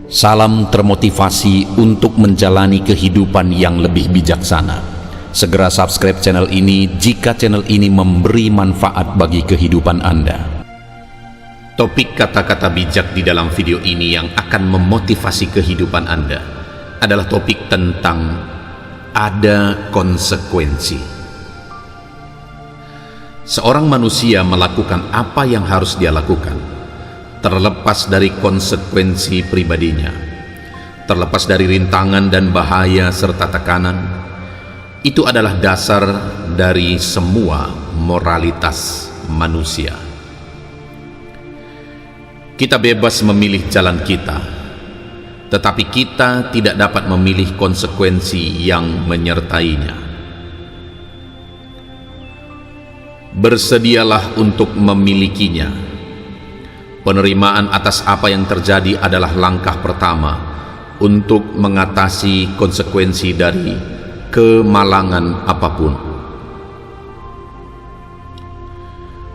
Salam termotivasi untuk menjalani kehidupan yang lebih bijaksana. Segera subscribe channel ini jika channel ini memberi manfaat bagi kehidupan Anda. Topik kata-kata bijak di dalam video ini yang akan memotivasi kehidupan Anda adalah topik tentang ada konsekuensi. Seorang manusia melakukan apa yang harus dia lakukan, terlepas dari konsekuensi pribadinya, terlepas dari rintangan dan bahaya serta tekanan. Itu adalah dasar dari semua moralitas manusia. Kita bebas memilih jalan kita, tetapi kita tidak dapat memilih konsekuensi yang menyertainya. Bersedialah untuk memilikinya. Penerimaan atas apa yang terjadi adalah langkah pertama untuk mengatasi konsekuensi dari kemalangan apapun.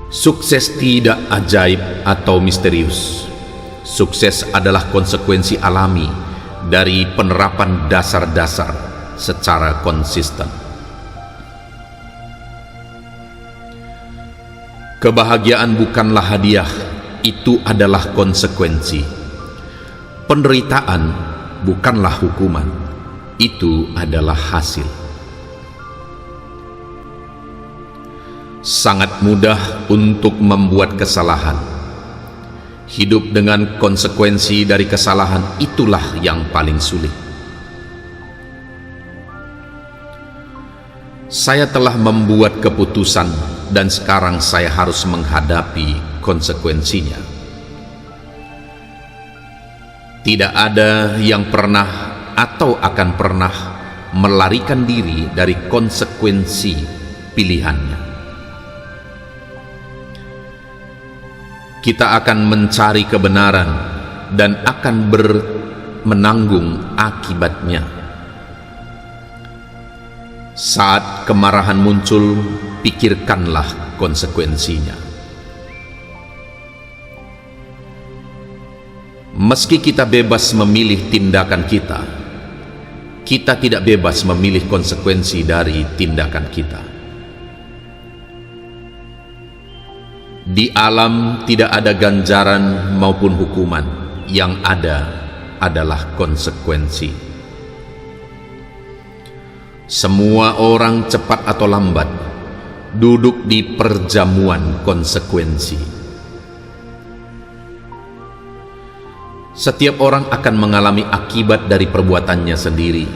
Sukses tidak ajaib atau misterius. Sukses adalah konsekuensi alami dari penerapan dasar-dasar secara konsisten. Kebahagiaan bukanlah hadiah, itu adalah konsekuensi. Penderitaan bukanlah hukuman, itu adalah hasil. Sangat mudah untuk membuat kesalahan. Hidup dengan konsekuensi dari kesalahan itulah yang paling sulit. Saya telah membuat keputusan dan sekarang saya harus menghadapi konsekuensinya. Tidak ada yang pernah atau akan pernah melarikan diri dari konsekuensi pilihannya. Kita akan mencari kebenaran dan akan menanggung akibatnya. Saat kemarahan muncul, pikirkanlah konsekuensinya. Meski kita bebas memilih tindakan kita, kita tidak bebas memilih konsekuensi dari tindakan kita. Di alam tidak ada ganjaran maupun hukuman, yang ada adalah konsekuensi. Semua orang cepat atau lambat duduk di perjamuan konsekuensi. Setiap orang akan mengalami akibat dari perbuatannya sendiri.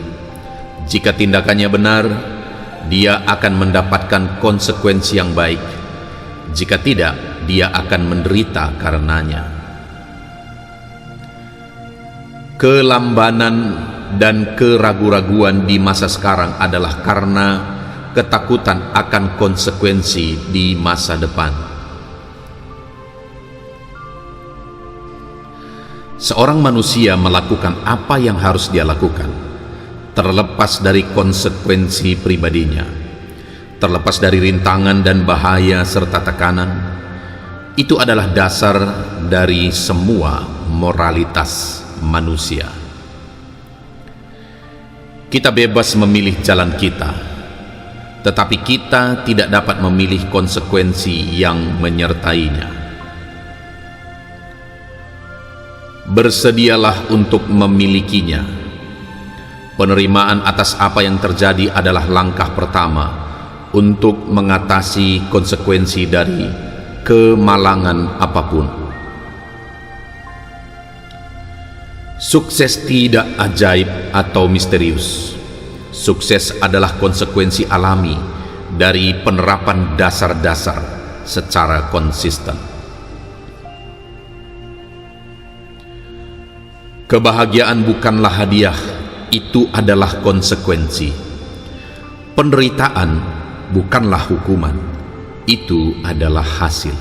Jika tindakannya benar, dia akan mendapatkan konsekuensi yang baik. Jika tidak, dia akan menderita karenanya. Kelambanan dan keraguan-raguan di masa sekarang adalah karena ketakutan akan konsekuensi di masa depan. Seorang manusia melakukan apa yang harus dia lakukan, terlepas dari konsekuensi pribadinya, terlepas dari rintangan dan bahaya serta tekanan. Itu adalah dasar dari semua moralitas manusia. Kita bebas memilih jalan kita, tetapi kita tidak dapat memilih konsekuensi yang menyertainya. Bersedialah untuk memilikinya. Penerimaan atas apa yang terjadi adalah langkah pertama untuk mengatasi konsekuensi dari kemalangan apapun. Sukses tidak ajaib atau misterius. Sukses adalah konsekuensi alami dari penerapan dasar-dasar secara konsisten. Kebahagiaan bukanlah hadiah, itu adalah konsekuensi. Penderitaan bukanlah hukuman, itu adalah hasil.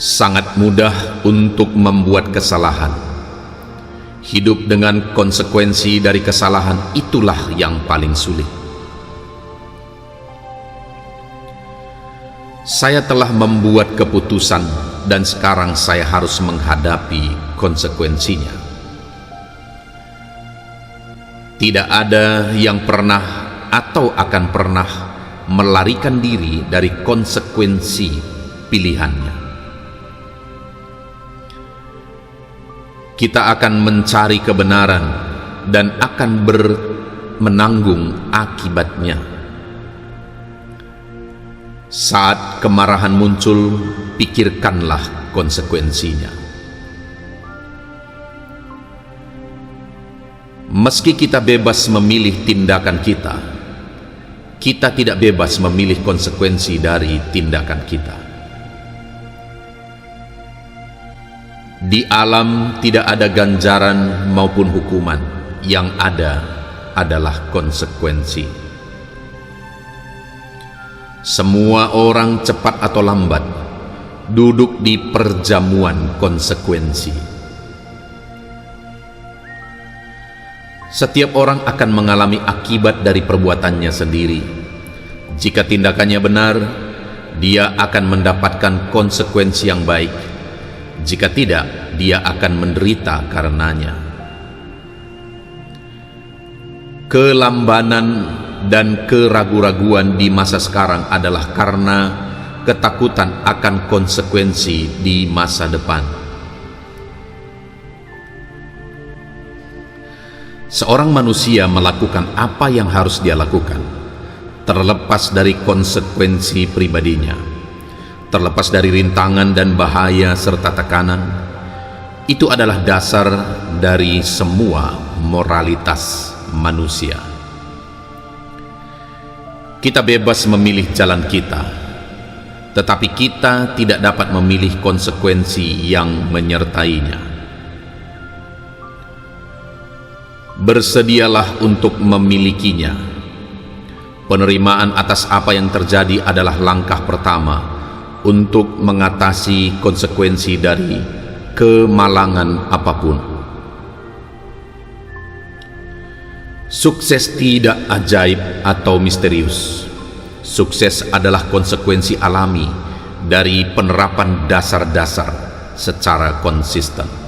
Sangat mudah untuk membuat kesalahan. Hidup dengan konsekuensi dari kesalahan itulah yang paling sulit. Saya telah membuat keputusan dan sekarang saya harus menghadapi konsekuensinya. Tidak ada yang pernah atau akan pernah melarikan diri dari konsekuensi pilihannya. Kita akan mencari kebenaran dan akan menanggung akibatnya. Saat kemarahan muncul, pikirkanlah konsekuensinya. Meski kita bebas memilih tindakan kita, kita tidak bebas memilih konsekuensi dari tindakan kita. Di alam tidak ada ganjaran maupun hukuman, yang ada adalah konsekuensi. Semua orang cepat atau lambat duduk di perjamuan konsekuensi. Setiap orang akan mengalami akibat dari perbuatannya sendiri. Jika tindakannya benar, dia akan mendapatkan konsekuensi yang baik. Jika tidak, dia akan menderita karenanya. Kelambanan dan keraguan-raguan di masa sekarang adalah karena ketakutan akan konsekuensi di masa depan. Seorang manusia melakukan apa yang harus dia lakukan, terlepas dari konsekuensi pribadinya, terlepas dari rintangan dan bahaya serta tekanan. Itu adalah dasar dari semua moralitas manusia. Kita bebas memilih jalan kita, tetapi kita tidak dapat memilih konsekuensi yang menyertainya. Bersedialah untuk memilikinya. Penerimaan atas apa yang terjadi adalah langkah pertama untuk mengatasi konsekuensi dari kemalangan apapun. Sukses tidak ajaib atau misterius. Sukses adalah konsekuensi alami dari penerapan dasar-dasar secara konsisten.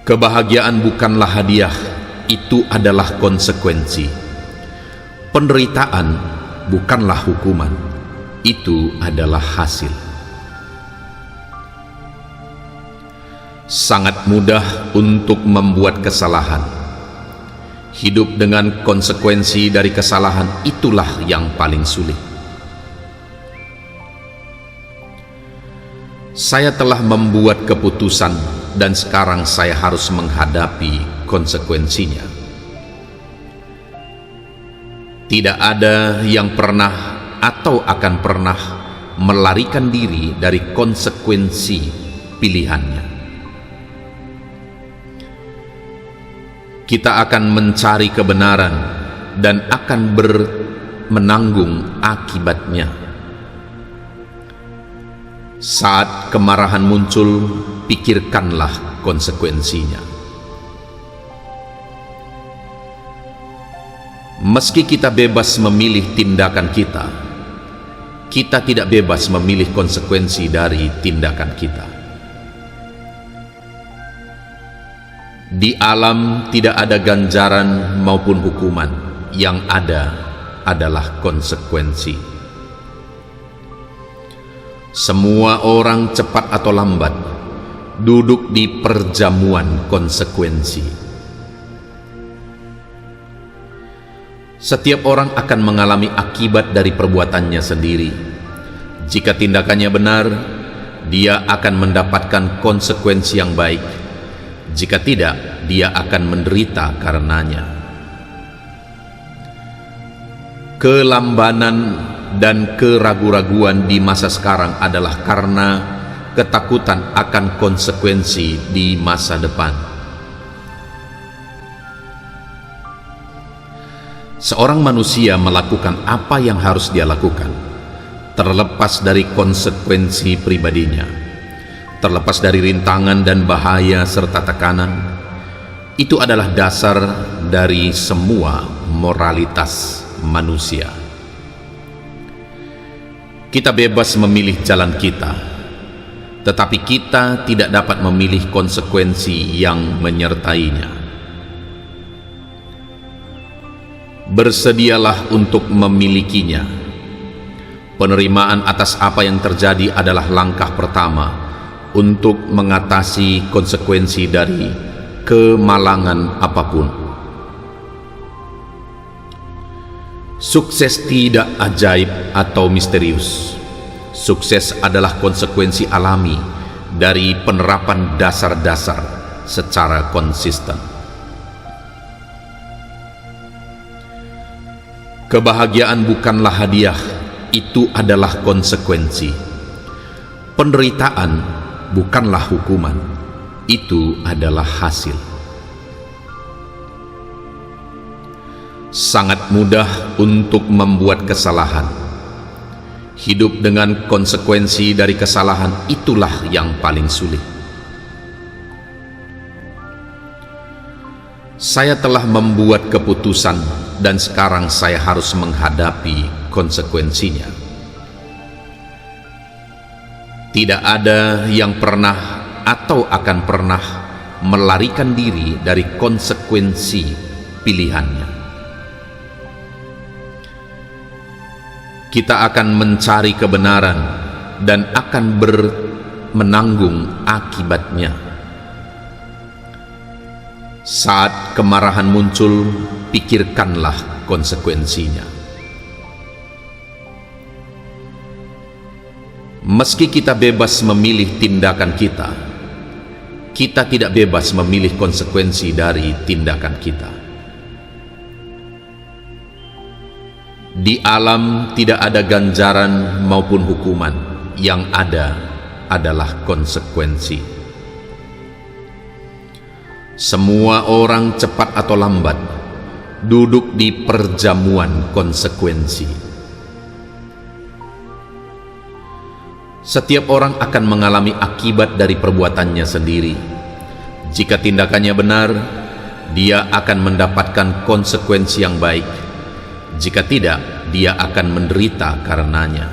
Kebahagiaan bukanlah hadiah, itu adalah konsekuensi. Penderitaan bukanlah hukuman, itu adalah hasil. Sangat mudah untuk membuat kesalahan. Hidup dengan konsekuensi dari kesalahan itulah yang paling sulit. Saya telah membuat keputusan dan sekarang saya harus menghadapi konsekuensinya. Tidak ada yang pernah atau akan pernah melarikan diri dari konsekuensi pilihannya. Kita akan mencari kebenaran dan akan menanggung akibatnya. Saat kemarahan muncul, pikirkanlah konsekuensinya. Meski kita bebas memilih tindakan kita, kita tidak bebas memilih konsekuensi dari tindakan kita. Di alam tidak ada ganjaran maupun hukuman, yang ada adalah konsekuensi. Semua orang cepat atau lambat duduk di perjamuan konsekuensi. Setiap orang akan mengalami akibat dari perbuatannya sendiri. Jika tindakannya benar, dia akan mendapatkan konsekuensi yang baik. Jika tidak, dia akan menderita karenanya. Kelambanan dan keraguan-raguan di masa sekarang adalah karena ketakutan akan konsekuensi di masa depan. Seorang manusia melakukan apa yang harus dia lakukan, terlepas dari konsekuensi pribadinya, terlepas dari rintangan dan bahaya serta tekanan. Itu adalah dasar dari semua moralitas manusia. Kita bebas memilih jalan kita, tetapi kita tidak dapat memilih konsekuensi yang menyertainya. Bersedialah untuk memilikinya. Penerimaan atas apa yang terjadi adalah langkah pertama untuk mengatasi konsekuensi dari kemalangan apapun. Sukses tidak ajaib atau misterius. Sukses adalah konsekuensi alami dari penerapan dasar-dasar secara konsisten. Kebahagiaan bukanlah hadiah, itu adalah konsekuensi. Penderitaan bukanlah hukuman, itu adalah hasil. Sangat mudah untuk membuat kesalahan. Hidup dengan konsekuensi dari kesalahan itulah yang paling sulit. Saya telah membuat keputusan dan sekarang saya harus menghadapi konsekuensinya. Tidak ada yang pernah atau akan pernah melarikan diri dari konsekuensi pilihannya. Kita akan mencari kebenaran dan akan menanggung akibatnya. Saat kemarahan muncul, pikirkanlah konsekuensinya. Meski kita bebas memilih tindakan kita, kita tidak bebas memilih konsekuensi dari tindakan kita. Di alam tidak ada ganjaran maupun hukuman, yang ada adalah konsekuensi. Semua orang cepat atau lambat duduk di perjamuan konsekuensi. Setiap orang akan mengalami akibat dari perbuatannya sendiri. Jika tindakannya benar, dia akan mendapatkan konsekuensi yang baik. Jika tidak, dia akan menderita karenanya.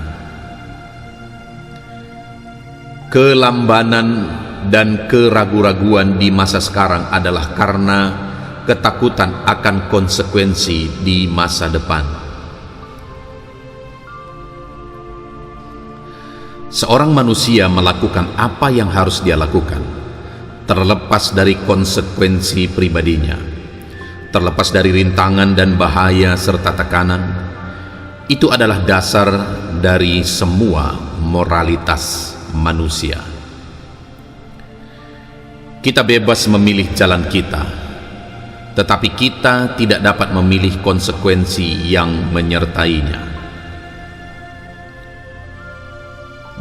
Kelambanan dan keraguan-raguan di masa sekarang adalah karena ketakutan akan konsekuensi di masa depan. Seorang manusia melakukan apa yang harus dia lakukan, terlepas dari konsekuensi pribadinya, terlepas dari rintangan dan bahaya serta tekanan. Itu adalah dasar dari semua moralitas manusia. Kita bebas memilih jalan kita, tetapi kita tidak dapat memilih konsekuensi yang menyertainya.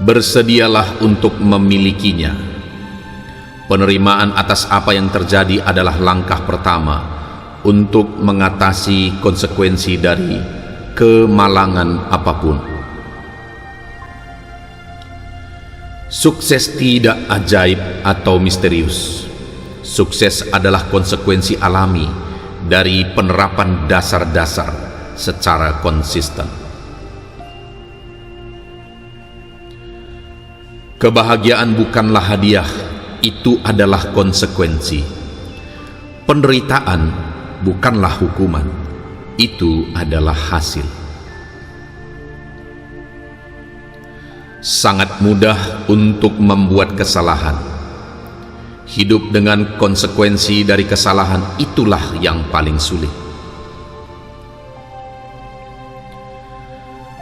Bersedialah untuk memilikinya. Penerimaan atas apa yang terjadi adalah langkah pertama untuk mengatasi konsekuensi dari kemalangan apapun. Sukses tidak ajaib atau misterius. Sukses adalah konsekuensi alami dari penerapan dasar-dasar secara konsisten. Kebahagiaan bukanlah hadiah, itu adalah konsekuensi. Penderitaan bukanlah hukuman, itu adalah hasil. Sangat mudah untuk membuat kesalahan. Hidup dengan konsekuensi dari kesalahan itulah yang paling sulit.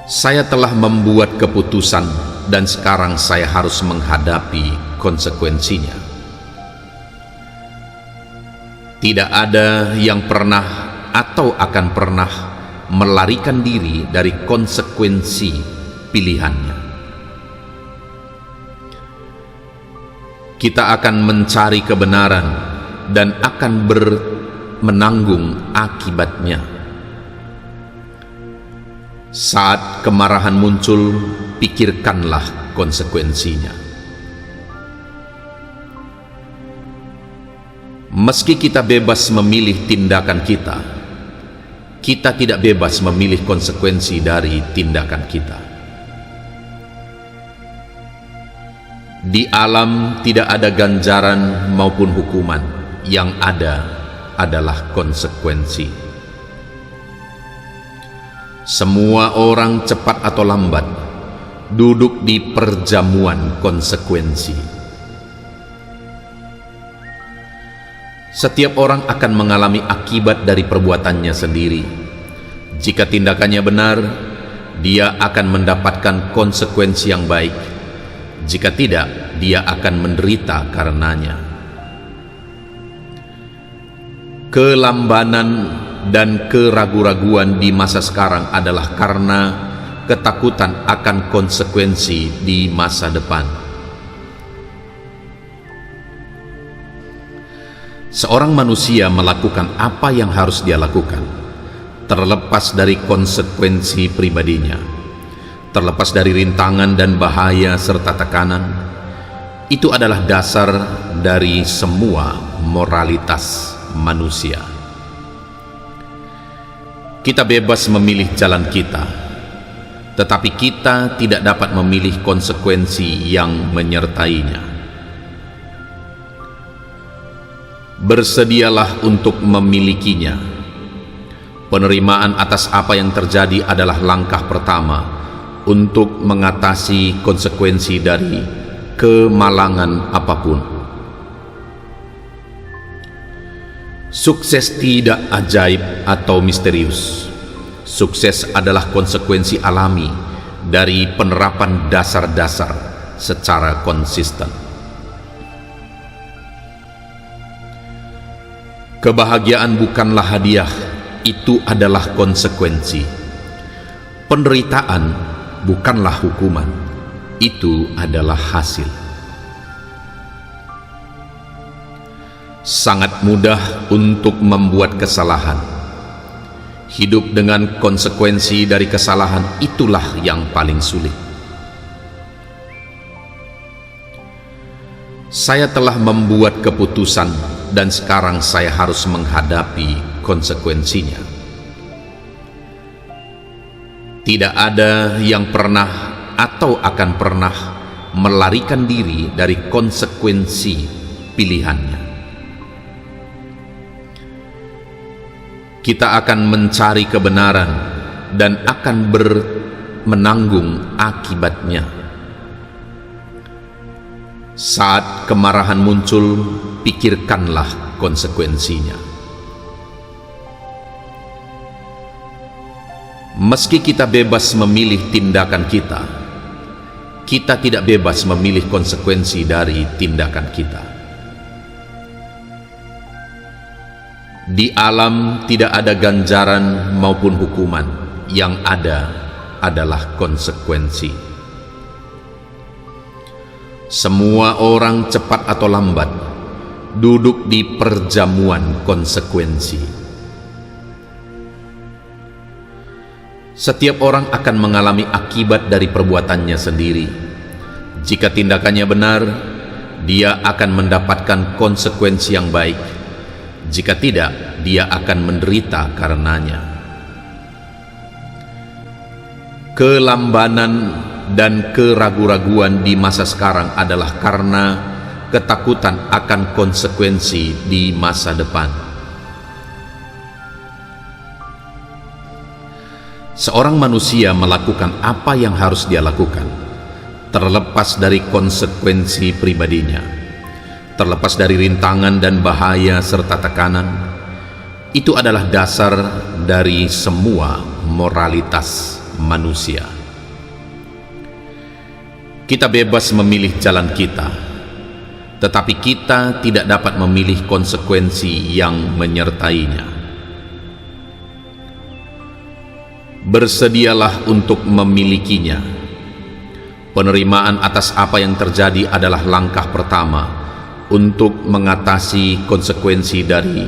Saya telah membuat keputusan dan sekarang saya harus menghadapi konsekuensinya. Tidak ada yang pernah atau akan pernah melarikan diri dari konsekuensi pilihannya. Kita akan mencari kebenaran dan akan menanggung akibatnya. Saat kemarahan muncul, pikirkanlah konsekuensinya. Meski kita bebas memilih tindakan kita, kita tidak bebas memilih konsekuensi dari tindakan kita. Di alam tidak ada ganjaran maupun hukuman, yang ada adalah konsekuensi. Semua orang cepat atau lambat duduk di perjamuan konsekuensi. Setiap orang akan mengalami akibat dari perbuatannya sendiri. Jika tindakannya benar, dia akan mendapatkan konsekuensi yang baik. Jika tidak, dia akan menderita karenanya. Kelambanan dan keraguan-raguan di masa sekarang adalah karena ketakutan akan konsekuensi di masa depan. Seorang manusia melakukan apa yang harus dia lakukan, terlepas dari konsekuensi pribadinya. Terlepas dari rintangan dan bahaya serta tekanan, itu adalah dasar dari semua moralitas manusia. Kita bebas memilih jalan kita, tetapi kita tidak dapat memilih konsekuensi yang menyertainya. Bersedialah untuk memilikinya. Penerimaan atas apa yang terjadi adalah langkah pertama untuk mengatasi konsekuensi dari kemalangan apapun. Sukses tidak ajaib atau misterius. Sukses adalah konsekuensi alami dari penerapan dasar-dasar secara konsisten. Kebahagiaan bukanlah hadiah, itu adalah konsekuensi. Penderitaan bukanlah hukuman, itu adalah hasil. Sangat mudah untuk membuat kesalahan. Hidup dengan konsekuensi dari kesalahan, itulah yang paling sulit. Saya telah membuat keputusan dan sekarang saya harus menghadapi konsekuensinya. Tidak ada yang pernah atau akan pernah melarikan diri dari konsekuensi pilihannya. Kita akan mencari kebenaran dan akan menanggung akibatnya. Saat kemarahan muncul, pikirkanlah konsekuensinya. Meski kita bebas memilih tindakan kita, kita tidak bebas memilih konsekuensi dari tindakan kita. Di alam tidak ada ganjaran maupun hukuman, yang ada adalah konsekuensi. Semua orang cepat atau lambat duduk di perjamuan konsekuensi. Setiap orang akan mengalami akibat dari perbuatannya sendiri. Jika tindakannya benar, dia akan mendapatkan konsekuensi yang baik. Jika tidak, dia akan menderita karenanya. Kelambanan dan keraguan-raguan di masa sekarang adalah karena ketakutan akan konsekuensi di masa depan. Seorang manusia melakukan apa yang harus dia lakukan, terlepas dari konsekuensi pribadinya, terlepas dari rintangan dan bahaya serta tekanan. Itu adalah dasar dari semua moralitas manusia. Kita bebas memilih jalan kita, tetapi kita tidak dapat memilih konsekuensi yang menyertainya. Bersedialah untuk memilikinya. Penerimaan atas apa yang terjadi adalah langkah pertama untuk mengatasi konsekuensi dari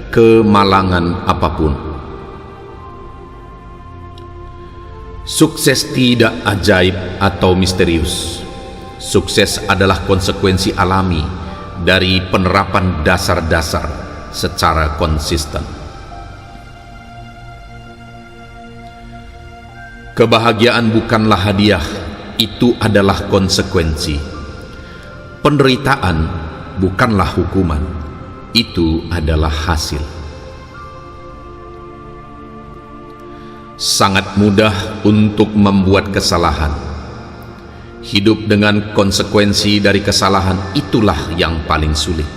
kemalangan apapun. Sukses tidak ajaib atau misterius. Sukses adalah konsekuensi alami dari penerapan dasar-dasar secara konsisten. Kebahagiaan bukanlah hadiah, itu adalah konsekuensi. Penderitaan bukanlah hukuman, itu adalah hasil. Sangat mudah untuk membuat kesalahan. Hidup dengan konsekuensi dari kesalahan itulah yang paling sulit.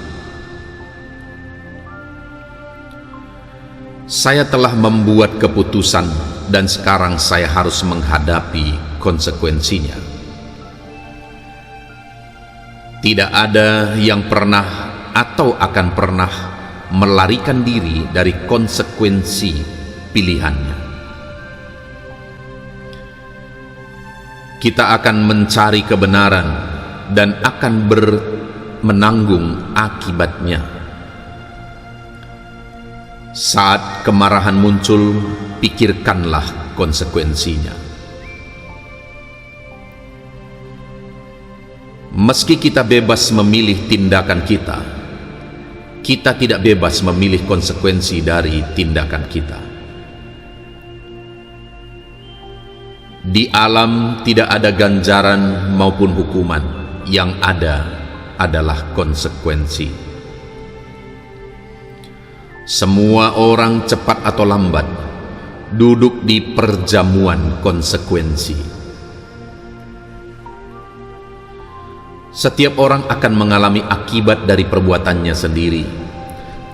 Saya telah membuat keputusan dan sekarang saya harus menghadapi konsekuensinya. Tidak ada yang pernah atau akan pernah melarikan diri dari konsekuensi pilihannya. Kita akan mencari kebenaran dan akan menanggung akibatnya. Saat kemarahan muncul, pikirkanlah konsekuensinya. Meski kita bebas memilih tindakan kita, kita tidak bebas memilih konsekuensi dari tindakan kita. Di alam tidak ada ganjaran maupun hukuman, yang ada adalah konsekuensi. Semua orang cepat atau lambat duduk di perjamuan konsekuensi. Setiap orang akan mengalami akibat dari perbuatannya sendiri.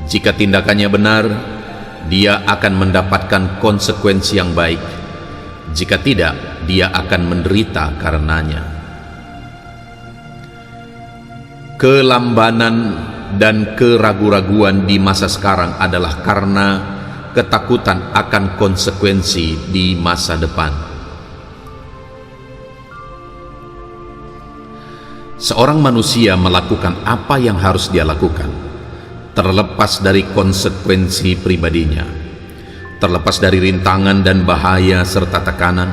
Jika tindakannya benar, dia akan mendapatkan konsekuensi yang baik. Jika tidak, dia akan menderita karenanya. Kelambanan dan keraguan-raguan di masa sekarang adalah karena ketakutan akan konsekuensi di masa depan. Seorang manusia melakukan apa yang harus dia lakukan, terlepas dari konsekuensi pribadinya, terlepas dari rintangan dan bahaya serta tekanan.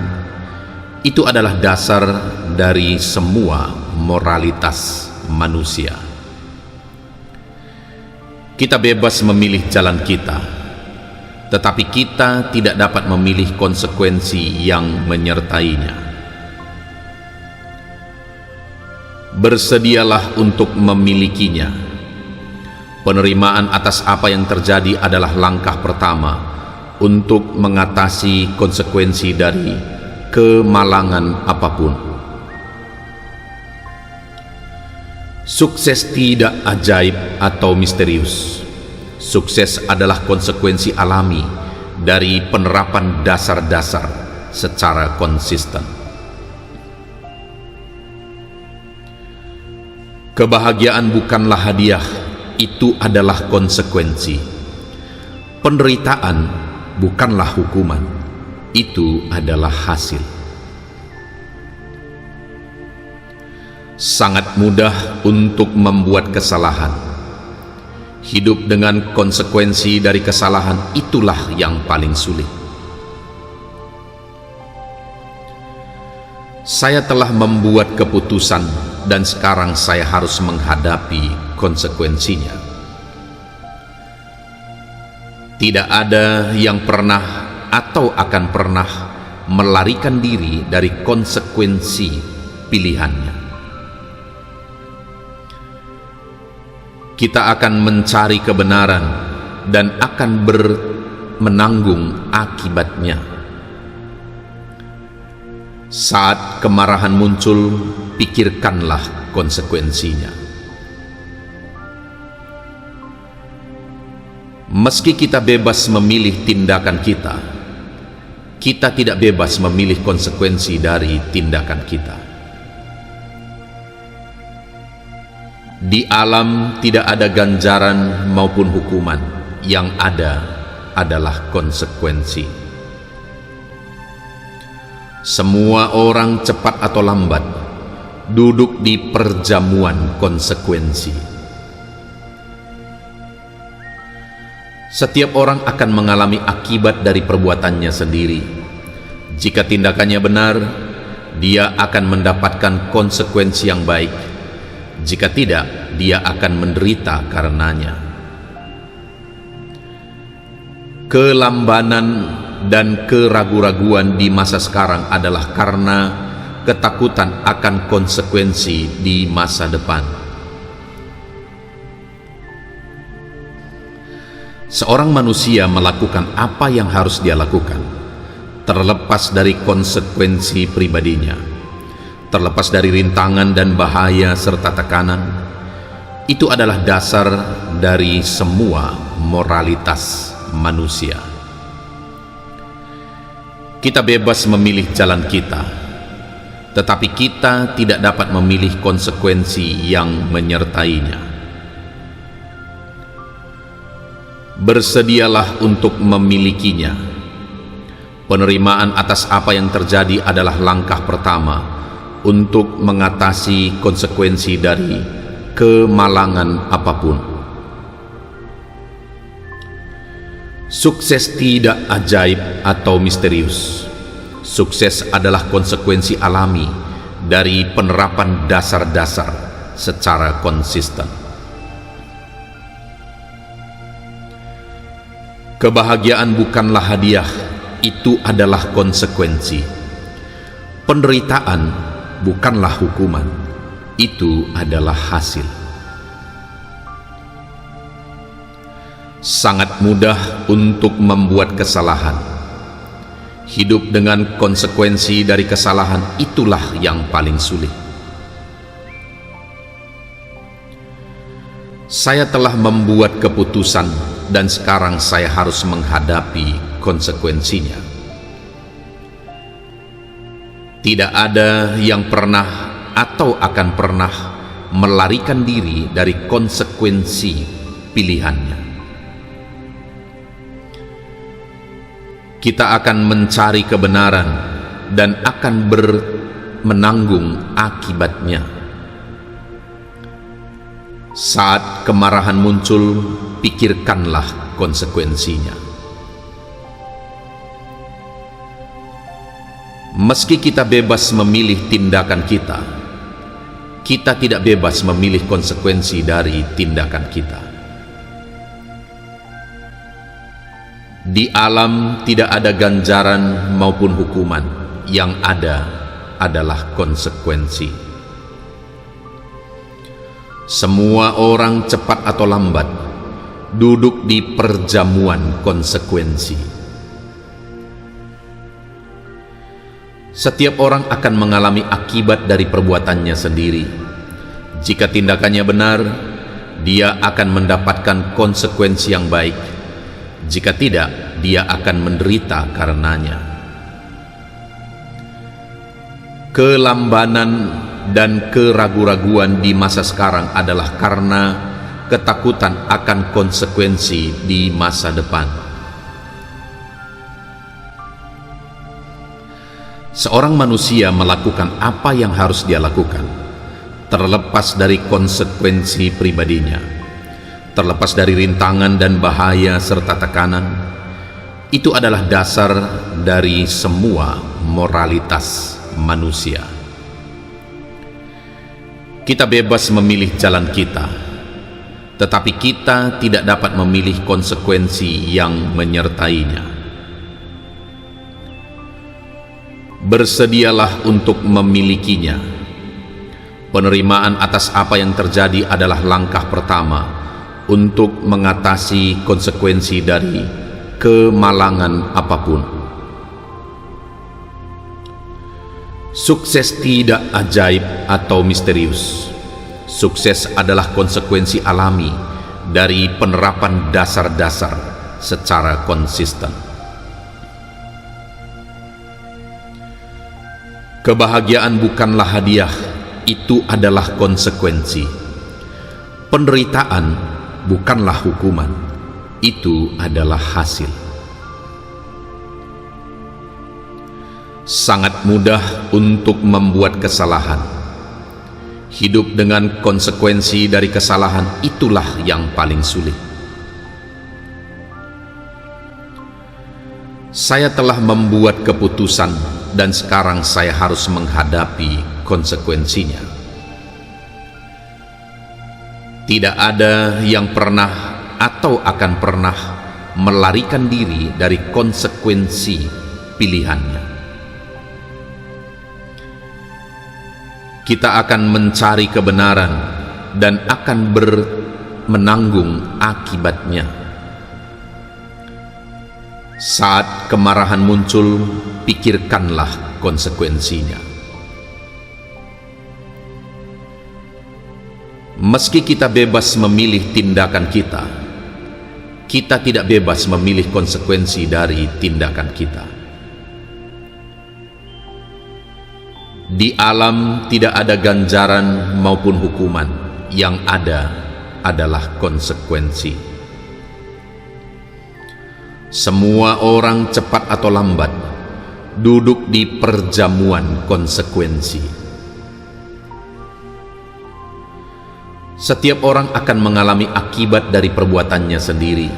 Itu adalah dasar dari semua moralitas manusia. Kita bebas memilih jalan kita, tetapi kita tidak dapat memilih konsekuensi yang menyertainya. Bersedialah untuk memilikinya. Penerimaan atas apa yang terjadi adalah langkah pertama untuk mengatasi konsekuensi dari kemalangan apapun. Sukses tidak ajaib atau misterius. Sukses adalah konsekuensi alami dari penerapan dasar-dasar secara konsisten. Kebahagiaan bukanlah hadiah, itu adalah konsekuensi. Penderitaan bukanlah hukuman, itu adalah hasil. Sangat mudah untuk membuat kesalahan. Hidup dengan konsekuensi dari kesalahan itulah yang paling sulit. Saya telah membuat keputusan dan sekarang saya harus menghadapi konsekuensinya. Tidak ada yang pernah atau akan pernah melarikan diri dari konsekuensi pilihannya. Kita akan mencari kebenaran dan akan menanggung akibatnya. Saat kemarahan muncul, pikirkanlah konsekuensinya. Meski kita bebas memilih tindakan kita, kita tidak bebas memilih konsekuensi dari tindakan kita. Di alam tidak ada ganjaran maupun hukuman, yang ada adalah konsekuensi. Semua orang cepat atau lambat duduk di perjamuan konsekuensi. Setiap orang akan mengalami akibat dari perbuatannya sendiri. Jika tindakannya benar, dia akan mendapatkan konsekuensi yang baik. Jika tidak, dia akan menderita karenanya. Kelambanan dan keraguan-raguan di masa sekarang adalah karena ketakutan akan konsekuensi di masa depan. Seorang manusia melakukan apa yang harus dia lakukan, terlepas dari konsekuensi pribadinya, terlepas dari rintangan dan bahaya serta tekanan. Itu adalah dasar dari semua moralitas manusia. Kita bebas memilih jalan kita, tetapi kita tidak dapat memilih konsekuensi yang menyertainya. Bersedialah untuk memilikinya. Penerimaan atas apa yang terjadi adalah langkah pertama untuk mengatasi konsekuensi dari kemalangan apapun. Sukses tidak ajaib atau misterius. Sukses adalah konsekuensi alami dari penerapan dasar-dasar secara konsisten. Kebahagiaan bukanlah hadiah, itu adalah konsekuensi. Penderitaan bukanlah hukuman, itu adalah hasil. Sangat mudah untuk membuat kesalahan. Hidup dengan konsekuensi dari kesalahan itulah yang paling sulit. Saya telah membuat keputusan dan sekarang saya harus menghadapi konsekuensinya. Tidak ada yang pernah atau akan pernah melarikan diri dari konsekuensi pilihannya. Kita akan mencari kebenaran dan akan menanggung akibatnya. Saat kemarahan muncul, pikirkanlah konsekuensinya. Meski kita bebas memilih tindakan kita, kita tidak bebas memilih konsekuensi dari tindakan kita. Di alam tidak ada ganjaran maupun hukuman, yang ada adalah konsekuensi. Semua orang cepat atau lambat duduk di perjamuan konsekuensi. Setiap orang akan mengalami akibat dari perbuatannya sendiri. Jika tindakannya benar, dia akan mendapatkan konsekuensi yang baik. Jika tidak, dia akan menderita karenanya. Kelambanan dan keraguan-raguan di masa sekarang adalah karena ketakutan akan konsekuensi di masa depan. Seorang manusia melakukan apa yang harus dia lakukan, terlepas dari konsekuensi pribadinya, terlepas dari rintangan dan bahaya serta tekanan. Itu adalah dasar dari semua moralitas manusia. Kita bebas memilih jalan kita, tetapi kita tidak dapat memilih konsekuensi yang menyertainya. Bersedialah untuk memilikinya. Penerimaan atas apa yang terjadi adalah langkah pertama untuk mengatasi konsekuensi dari kemalangan apapun. Sukses tidak ajaib atau misterius. Sukses adalah konsekuensi alami dari penerapan dasar-dasar secara konsisten. Kebahagiaan bukanlah hadiah, itu adalah konsekuensi. Penderitaan bukanlah hukuman, itu adalah hasil. Sangat mudah untuk membuat kesalahan. Hidup dengan konsekuensi dari kesalahan itulah yang paling sulit. Saya telah membuat keputusan dan sekarang saya harus menghadapi konsekuensinya. Tidak ada yang pernah atau akan pernah melarikan diri dari konsekuensi pilihannya. Kita akan mencari kebenaran dan akan menanggung akibatnya. Saat kemarahan muncul, pikirkanlah konsekuensinya. Meski kita bebas memilih tindakan kita, kita tidak bebas memilih konsekuensi dari tindakan kita. Di alam tidak ada ganjaran maupun hukuman, yang ada adalah konsekuensi. Semua orang cepat atau lambat duduk di perjamuan konsekuensi. Setiap orang akan mengalami akibat dari perbuatannya sendiri.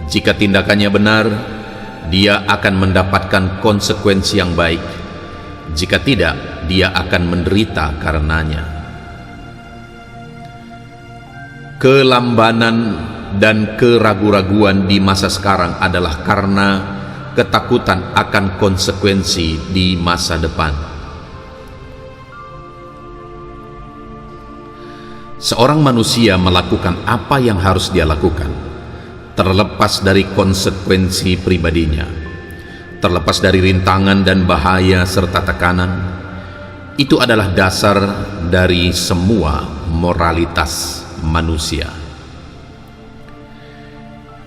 Jika tindakannya benar, dia akan mendapatkan konsekuensi yang baik. Jika tidak, dia akan menderita karenanya. Kelambanan dan keraguan-raguan di masa sekarang adalah karena ketakutan akan konsekuensi di masa depan. Seorang manusia melakukan apa yang harus dia lakukan, terlepas dari konsekuensi pribadinya, terlepas dari rintangan dan bahaya serta tekanan. Itu adalah dasar dari semua moralitas manusia.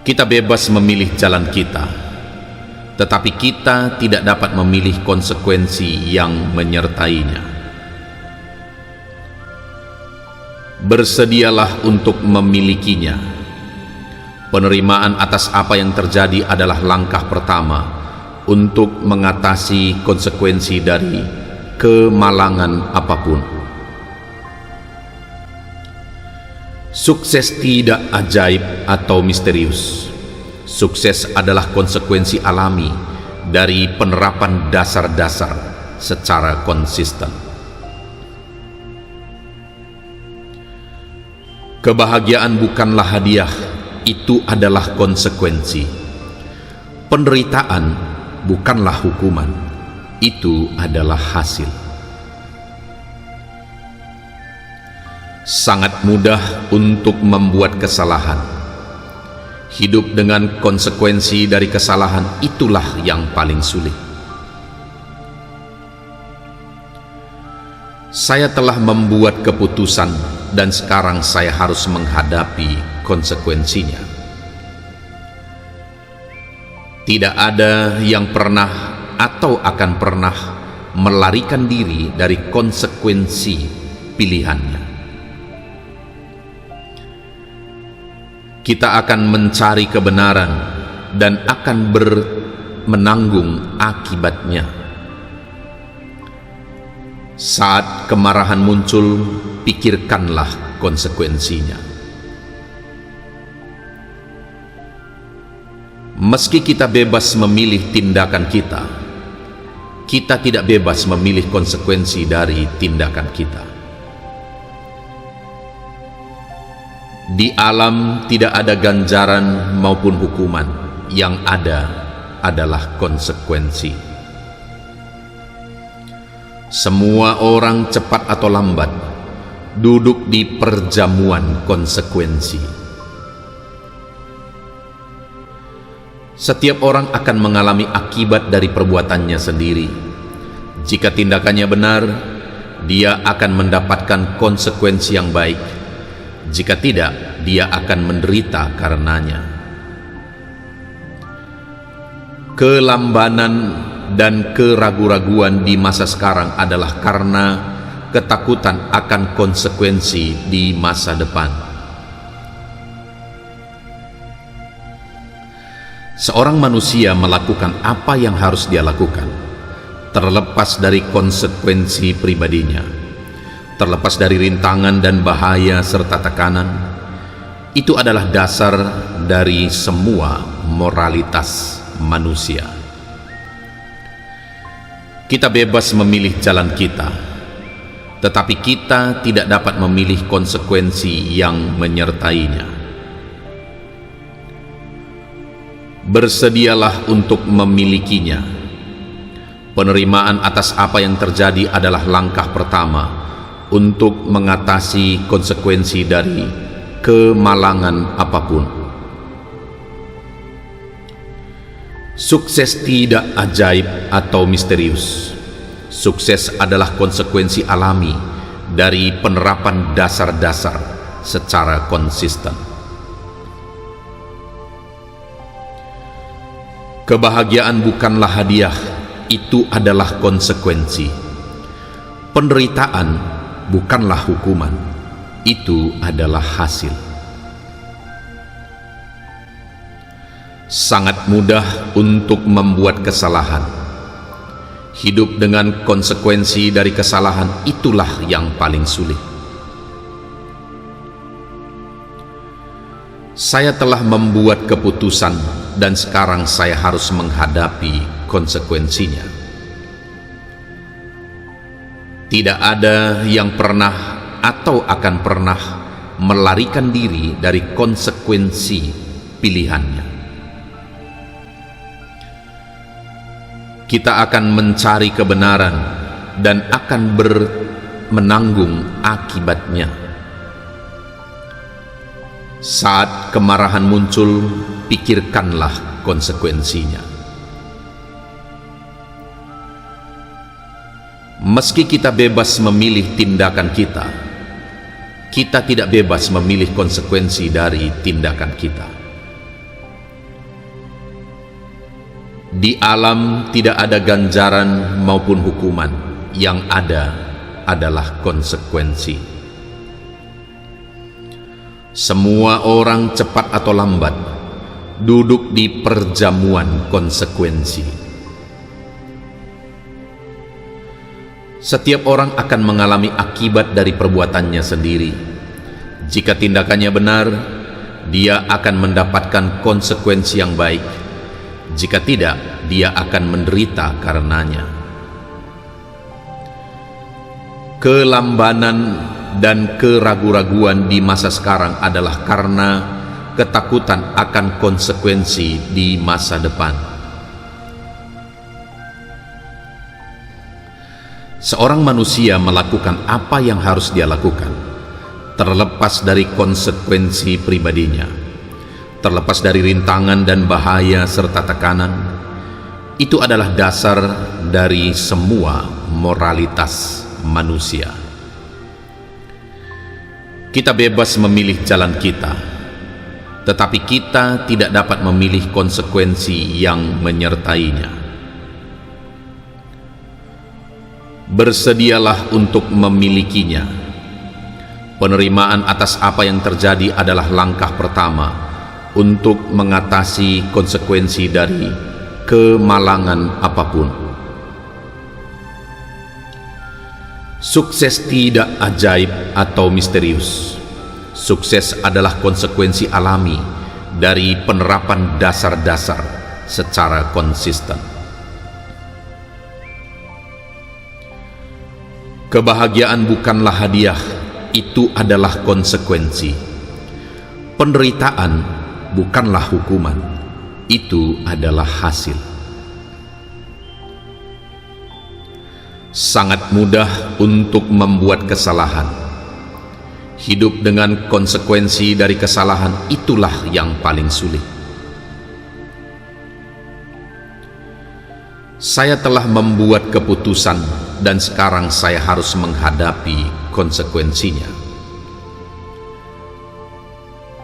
Kita bebas memilih jalan kita, tetapi kita tidak dapat memilih konsekuensi yang menyertainya. Bersedialah untuk memilikinya. Penerimaan atas apa yang terjadi adalah langkah pertama untuk mengatasi konsekuensi dari kemalangan apapun. Sukses tidak ajaib atau misterius. Sukses adalah konsekuensi alami dari penerapan dasar-dasar secara konsisten. Kebahagiaan bukanlah hadiah, itu adalah konsekuensi. Penderitaan bukanlah hukuman, itu adalah hasil. Sangat mudah untuk membuat kesalahan. Hidup dengan konsekuensi dari kesalahan, itulah yang paling sulit. Saya telah membuat keputusan dan sekarang saya harus menghadapi konsekuensinya. Tidak ada yang pernah atau akan pernah melarikan diri dari konsekuensi pilihannya. Kita akan mencari kebenaran dan akan menanggung akibatnya. Saat kemarahan muncul, pikirkanlah konsekuensinya. Meski kita bebas memilih tindakan kita, kita tidak bebas memilih konsekuensi dari tindakan kita. Di alam tidak ada ganjaran maupun hukuman, yang ada adalah konsekuensi. Semua orang cepat atau lambat duduk di perjamuan konsekuensi. Setiap orang akan mengalami akibat dari perbuatannya sendiri. Jika tindakannya benar, dia akan mendapatkan konsekuensi yang baik. Jika tidak, dia akan menderita karenanya. Kelambanan dan keraguan-raguan di masa sekarang adalah karena ketakutan akan konsekuensi di masa depan. Seorang manusia melakukan apa yang harus dia lakukan, terlepas dari konsekuensi pribadinya, terlepas dari rintangan dan bahaya serta tekanan. Itu adalah dasar dari semua moralitas manusia. Kita bebas memilih jalan kita, tetapi kita tidak dapat memilih konsekuensi yang menyertainya. Bersedialah untuk memilikinya. Penerimaan atas apa yang terjadi adalah langkah pertama untuk mengatasi konsekuensi dari kemalangan apapun. Sukses tidak ajaib atau misterius. Sukses adalah konsekuensi alami dari penerapan dasar-dasar secara konsisten. Kebahagiaan bukanlah hadiah, itu adalah konsekuensi. Penderitaan bukanlah hukuman, itu adalah hasil. Sangat mudah untuk membuat kesalahan. Hidup dengan konsekuensi dari kesalahan itulah yang paling sulit. Saya telah membuat keputusan dan sekarang saya harus menghadapi konsekuensinya. Tidak ada yang pernah atau akan pernah melarikan diri dari konsekuensi pilihannya. Kita akan mencari kebenaran dan akan menanggung akibatnya. Saat kemarahan muncul, pikirkanlah konsekuensinya. Meski kita bebas memilih tindakan kita, kita tidak bebas memilih konsekuensi dari tindakan kita. Di alam tidak ada ganjaran maupun hukuman, yang ada adalah konsekuensi. Semua orang cepat atau lambat duduk di perjamuan konsekuensi. Setiap orang akan mengalami akibat dari perbuatannya sendiri. Jika tindakannya benar, dia akan mendapatkan konsekuensi yang baik. Jika tidak, dia akan menderita karenanya. Kelambanan dan keraguan-raguan di masa sekarang adalah karena ketakutan akan konsekuensi di masa depan. Seorang manusia melakukan apa yang harus dia lakukan, terlepas dari konsekuensi pribadinya, terlepas dari rintangan dan bahaya serta tekanan. Itu adalah dasar dari semua moralitas manusia. Kita bebas memilih jalan kita, tetapi kita tidak dapat memilih konsekuensi yang menyertainya. Bersedialah untuk memilikinya. Penerimaan atas apa yang terjadi adalah langkah pertama untuk mengatasi konsekuensi dari kemalangan apapun. Sukses tidak ajaib atau misterius. Sukses adalah konsekuensi alami dari penerapan dasar-dasar secara konsisten. Kebahagiaan bukanlah hadiah, itu adalah konsekuensi. Penderitaan bukanlah hukuman, itu adalah hasil. Sangat mudah untuk membuat kesalahan. Hidup dengan konsekuensi dari kesalahan itulah yang paling sulit. Saya telah membuat keputusan dan sekarang saya harus menghadapi konsekuensinya.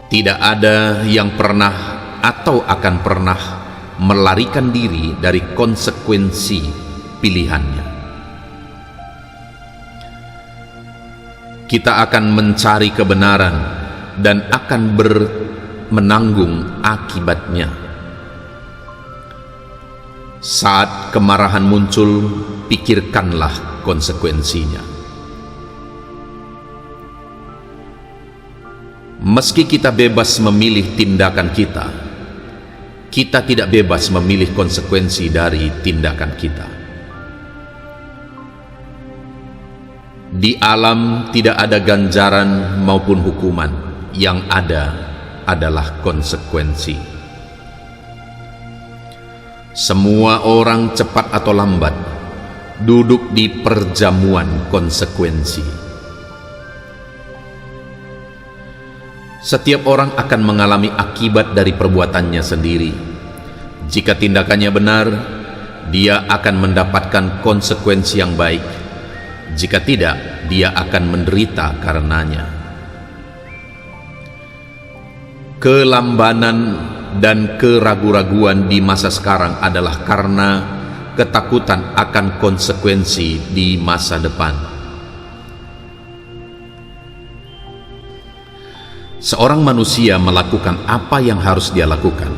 Tidak ada yang pernah atau akan pernah melarikan diri dari konsekuensi pilihannya. Kita akan mencari kebenaran dan akan menanggung akibatnya. Saat kemarahan muncul, pikirkanlah konsekuensinya. Meski kita bebas memilih tindakan kita, kita tidak bebas memilih konsekuensi dari tindakan kita. Di alam tidak ada ganjaran maupun hukuman, yang ada adalah konsekuensi. Semua orang cepat atau lambat duduk di perjamuan konsekuensi. Setiap orang akan mengalami akibat dari perbuatannya sendiri. Jika tindakannya benar, dia akan mendapatkan konsekuensi yang baik. Jika tidak, dia akan menderita karenanya. Kelambanan dan keraguan-raguan di masa sekarang adalah karena ketakutan akan konsekuensi di masa depan. Seorang manusia melakukan apa yang harus dia lakukan,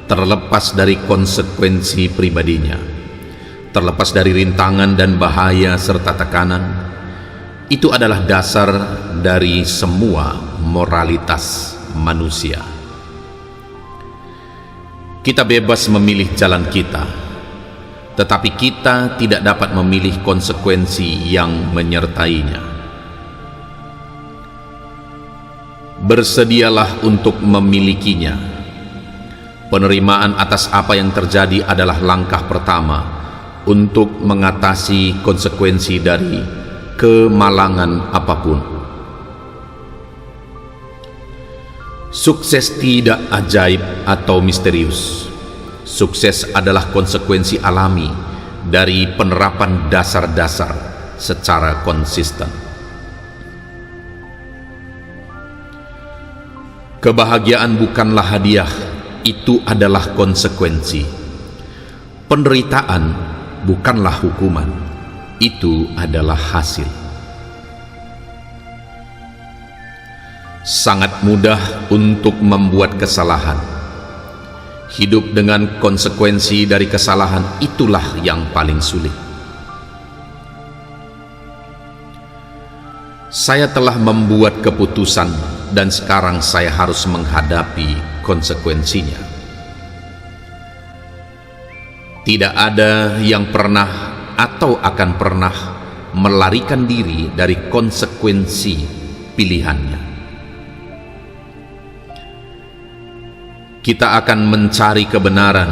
terlepas dari konsekuensi pribadinya, terlepas dari rintangan dan bahaya serta tekanan. Itu adalah dasar dari semua moralitas manusia. Kita bebas memilih jalan kita, tetapi kita tidak dapat memilih konsekuensi yang menyertainya. Bersedialah untuk memilikinya. Penerimaan atas apa yang terjadi adalah langkah pertama untuk mengatasi konsekuensi dari kemalangan apapun. Sukses tidak ajaib atau misterius. Sukses adalah konsekuensi alami dari penerapan dasar-dasar secara konsisten. Kebahagiaan bukanlah hadiah, itu adalah konsekuensi. Penderitaan bukanlah hukuman, itu adalah hasil. Sangat mudah untuk membuat kesalahan. Hidup dengan konsekuensi dari kesalahan itulah yang paling sulit. Saya telah membuat keputusan dan sekarang saya harus menghadapi konsekuensinya. Tidak ada yang pernah atau akan pernah melarikan diri dari konsekuensi pilihannya. Kita akan mencari kebenaran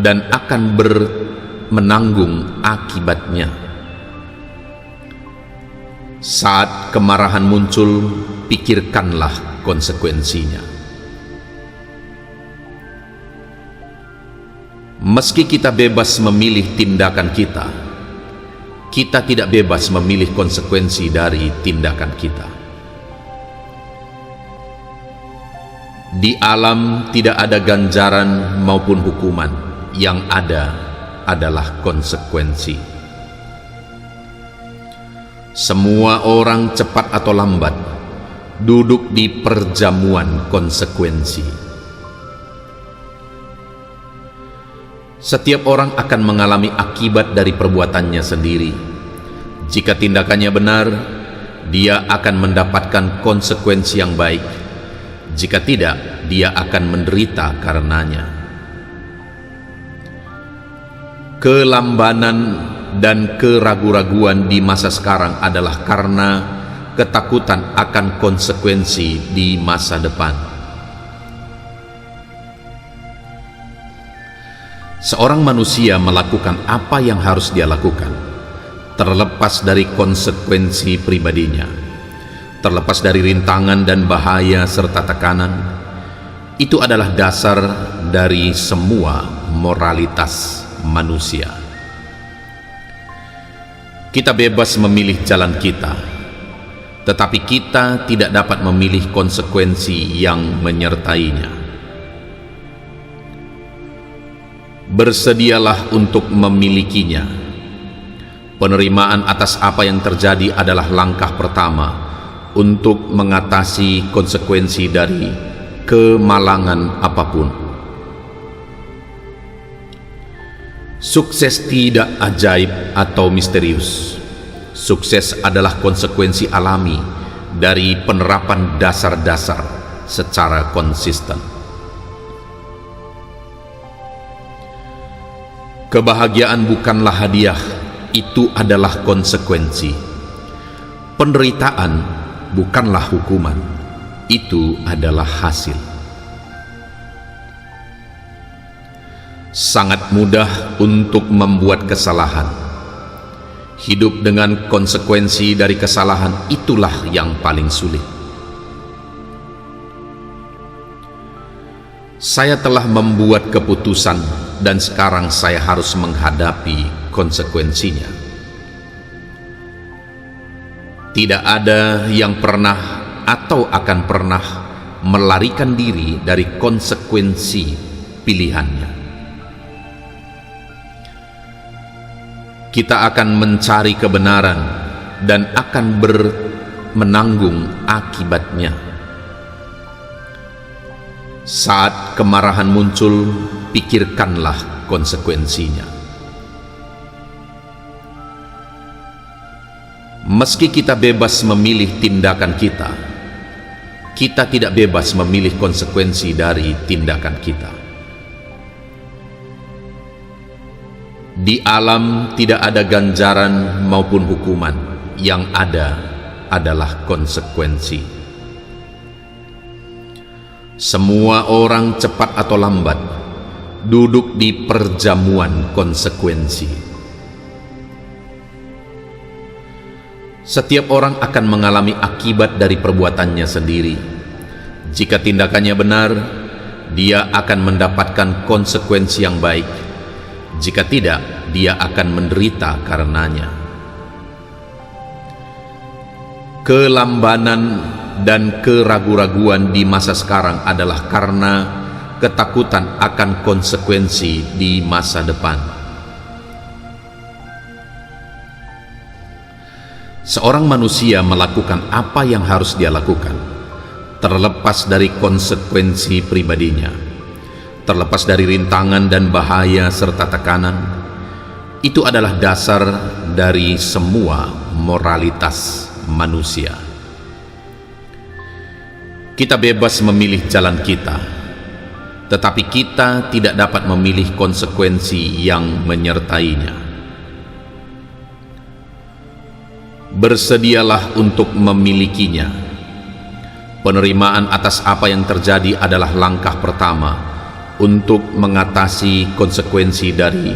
dan akan menanggung akibatnya. Saat kemarahan muncul, pikirkanlah konsekuensinya. Meski kita bebas memilih tindakan kita, kita tidak bebas memilih konsekuensi dari tindakan kita. Di alam tidak ada ganjaran maupun hukuman, yang ada adalah konsekuensi. Semua orang cepat atau lambat duduk di perjamuan konsekuensi. Setiap orang akan mengalami akibat dari perbuatannya sendiri. Jika tindakannya benar, dia akan mendapatkan konsekuensi yang baik. Jika tidak, dia akan menderita karenanya. Kelambanan dan keraguan-raguan di masa sekarang adalah karena ketakutan akan konsekuensi di masa depan. Seorang manusia melakukan apa yang harus dia lakukan, terlepas dari konsekuensi pribadinya, terlepas dari rintangan dan bahaya serta tekanan. Itu adalah dasar dari semua moralitas manusia. Kita bebas memilih jalan kita, tetapi kita tidak dapat memilih konsekuensi yang menyertainya. Bersedialah untuk memilikinya. Penerimaan atas apa yang terjadi adalah langkah pertama untuk mengatasi konsekuensi dari kemalangan apapun. Sukses tidak ajaib atau misterius. Sukses adalah konsekuensi alami dari penerapan dasar-dasar secara konsisten. Kebahagiaan bukanlah hadiah, itu adalah konsekuensi. Penderitaan bukanlah hukuman, itu adalah hasil. Sangat mudah untuk membuat kesalahan. Hidup dengan konsekuensi dari kesalahan itulah yang paling sulit. Saya telah membuat keputusan dan sekarang saya harus menghadapi konsekuensinya. Tidak ada yang pernah atau akan pernah melarikan diri dari konsekuensi pilihannya. Kita akan mencari kebenaran dan akan menanggung akibatnya. Saat kemarahan muncul, pikirkanlah konsekuensinya. Meski kita bebas memilih tindakan kita, kita tidak bebas memilih konsekuensi dari tindakan kita. Di alam tidak ada ganjaran maupun hukuman, yang ada adalah konsekuensi. Semua orang cepat atau lambat duduk di perjamuan konsekuensi. Setiap orang akan mengalami akibat dari perbuatannya sendiri. Jika tindakannya benar, dia akan mendapatkan konsekuensi yang baik. Jika tidak, dia akan menderita karenanya. Kelambanan dan keraguan-raguan di masa sekarang adalah karena ketakutan akan konsekuensi di masa depan. Seorang manusia melakukan apa yang harus dia lakukan, terlepas dari konsekuensi pribadinya, terlepas dari rintangan dan bahaya serta tekanan. Itu adalah dasar dari semua moralitas manusia. Kita bebas memilih jalan kita, tetapi kita tidak dapat memilih konsekuensi yang menyertainya. Bersedialah untuk memilikinya. Penerimaan atas apa yang terjadi adalah langkah pertama untuk mengatasi konsekuensi dari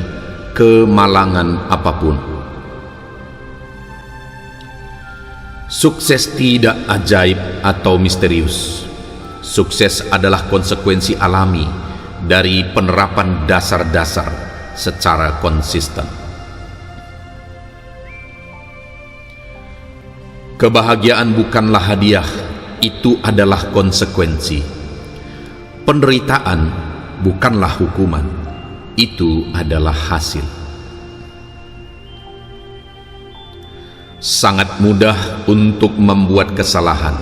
kemalangan apapun. Sukses tidak ajaib atau misterius. Sukses adalah konsekuensi alami dari penerapan dasar-dasar secara konsisten. Kebahagiaan bukanlah hadiah, itu adalah konsekuensi. Penderitaan bukanlah hukuman, itu adalah hasil. Sangat mudah untuk membuat kesalahan.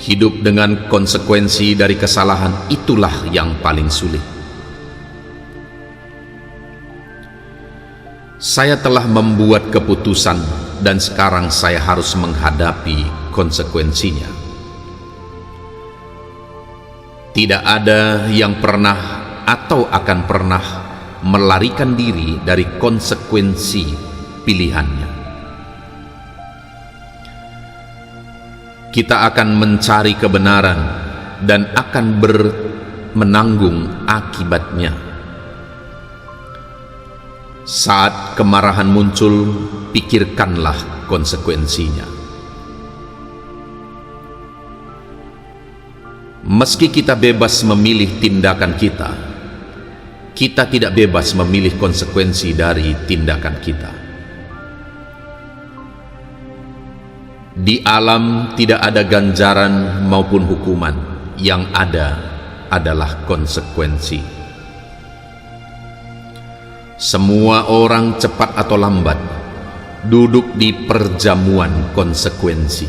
Hidup dengan konsekuensi dari kesalahan, itulah yang paling sulit. Saya telah membuat keputusan dan sekarang saya harus menghadapi konsekuensinya. Tidak ada yang pernah atau akan pernah melarikan diri dari konsekuensi pilihannya. Kita akan mencari kebenaran dan akan menanggung akibatnya. Saat kemarahan muncul, pikirkanlah konsekuensinya. Meski kita bebas memilih tindakan kita, kita tidak bebas memilih konsekuensi dari tindakan kita. Di alam tidak ada ganjaran maupun hukuman, yang ada adalah konsekuensi. Semua orang cepat atau lambat duduk di perjamuan konsekuensi.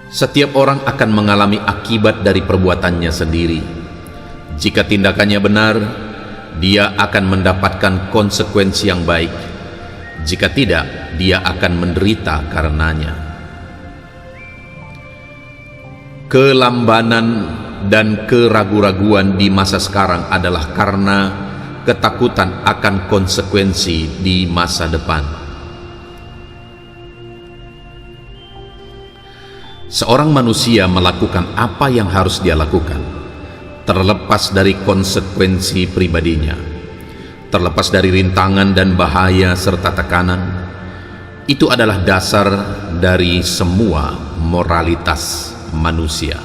Setiap orang akan mengalami akibat dari perbuatannya sendiri. Jika tindakannya benar, dia akan mendapatkan konsekuensi yang baik. Jika tidak, dia akan menderita karenanya. Kelambanan dan keraguan-raguan di masa sekarang adalah karena ketakutan akan konsekuensi di masa depan. Seorang manusia melakukan apa yang harus dia lakukan, terlepas dari konsekuensi pribadinya, terlepas dari rintangan dan bahaya serta tekanan. Itu adalah dasar dari semua moralitas manusia.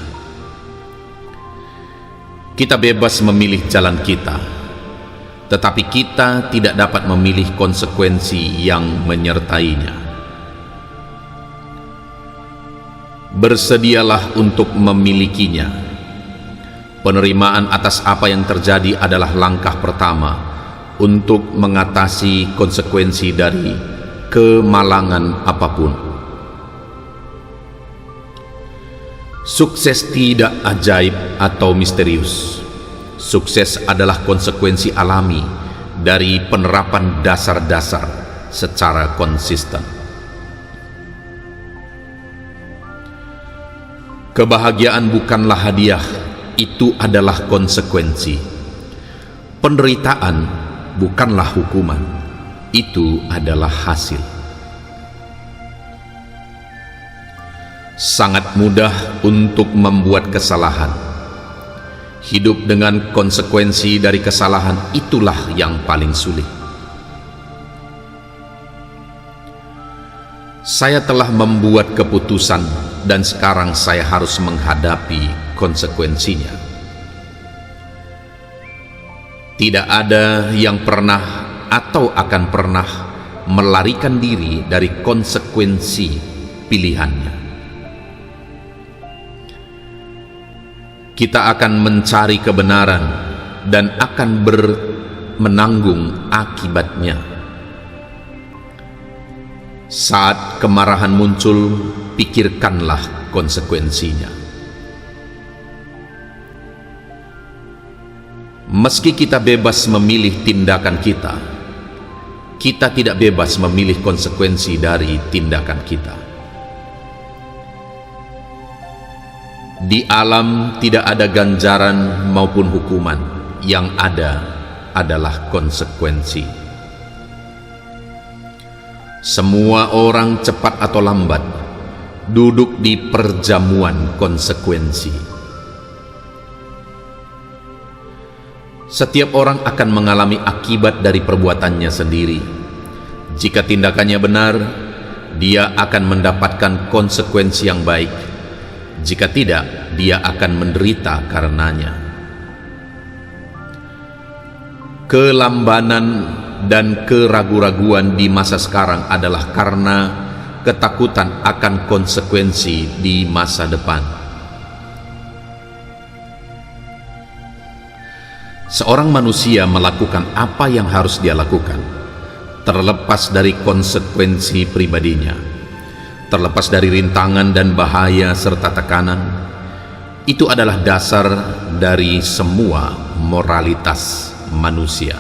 Kita bebas memilih jalan kita, tetapi kita tidak dapat memilih konsekuensi yang menyertainya. Bersedialah untuk memilikinya. Penerimaan atas apa yang terjadi adalah langkah pertama untuk mengatasi konsekuensi dari kemalangan apapun. Sukses tidak ajaib atau misterius. Sukses adalah konsekuensi alami dari penerapan dasar-dasar secara konsisten. Kebahagiaan bukanlah hadiah, itu adalah konsekuensi. Penderitaan bukanlah hukuman, itu adalah hasil. Sangat mudah untuk membuat kesalahan. Hidup dengan konsekuensi dari kesalahan itulah yang paling sulit. Saya telah membuat keputusan dan sekarang saya harus menghadapi konsekuensinya. Tidak ada yang pernah atau akan pernah melarikan diri dari konsekuensi pilihannya. Kita akan mencari kebenaran dan akan menanggung akibatnya. Saat kemarahan muncul, pikirkanlah konsekuensinya. Meski kita bebas memilih tindakan kita, kita tidak bebas memilih konsekuensi dari tindakan kita. Di alam tidak ada ganjaran maupun hukuman, yang ada adalah konsekuensi. Semua orang cepat atau lambat duduk di perjamuan konsekuensi. Setiap orang akan mengalami akibat dari perbuatannya sendiri. Jika tindakannya benar, dia akan mendapatkan konsekuensi yang baik. Jika tidak, dia akan menderita karenanya. Kelambanan dan keraguan-raguan di masa sekarang adalah karena ketakutan akan konsekuensi di masa depan. Seorang manusia melakukan apa yang harus dia lakukan, terlepas dari konsekuensi pribadinya, terlepas dari rintangan dan bahaya serta tekanan. Itu adalah dasar dari semua moralitas manusia.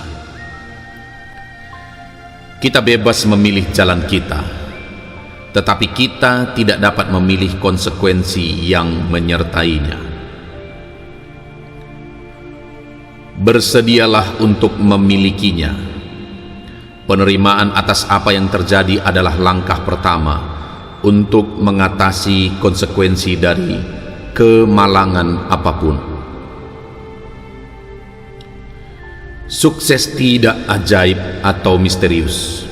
Kita bebas memilih jalan kita, tetapi kita tidak dapat memilih konsekuensi yang menyertainya. Bersedialah untuk memilikinya. Penerimaan atas apa yang terjadi adalah langkah pertama untuk mengatasi konsekuensi dari kemalangan apapun. Sukses tidak ajaib atau misterius.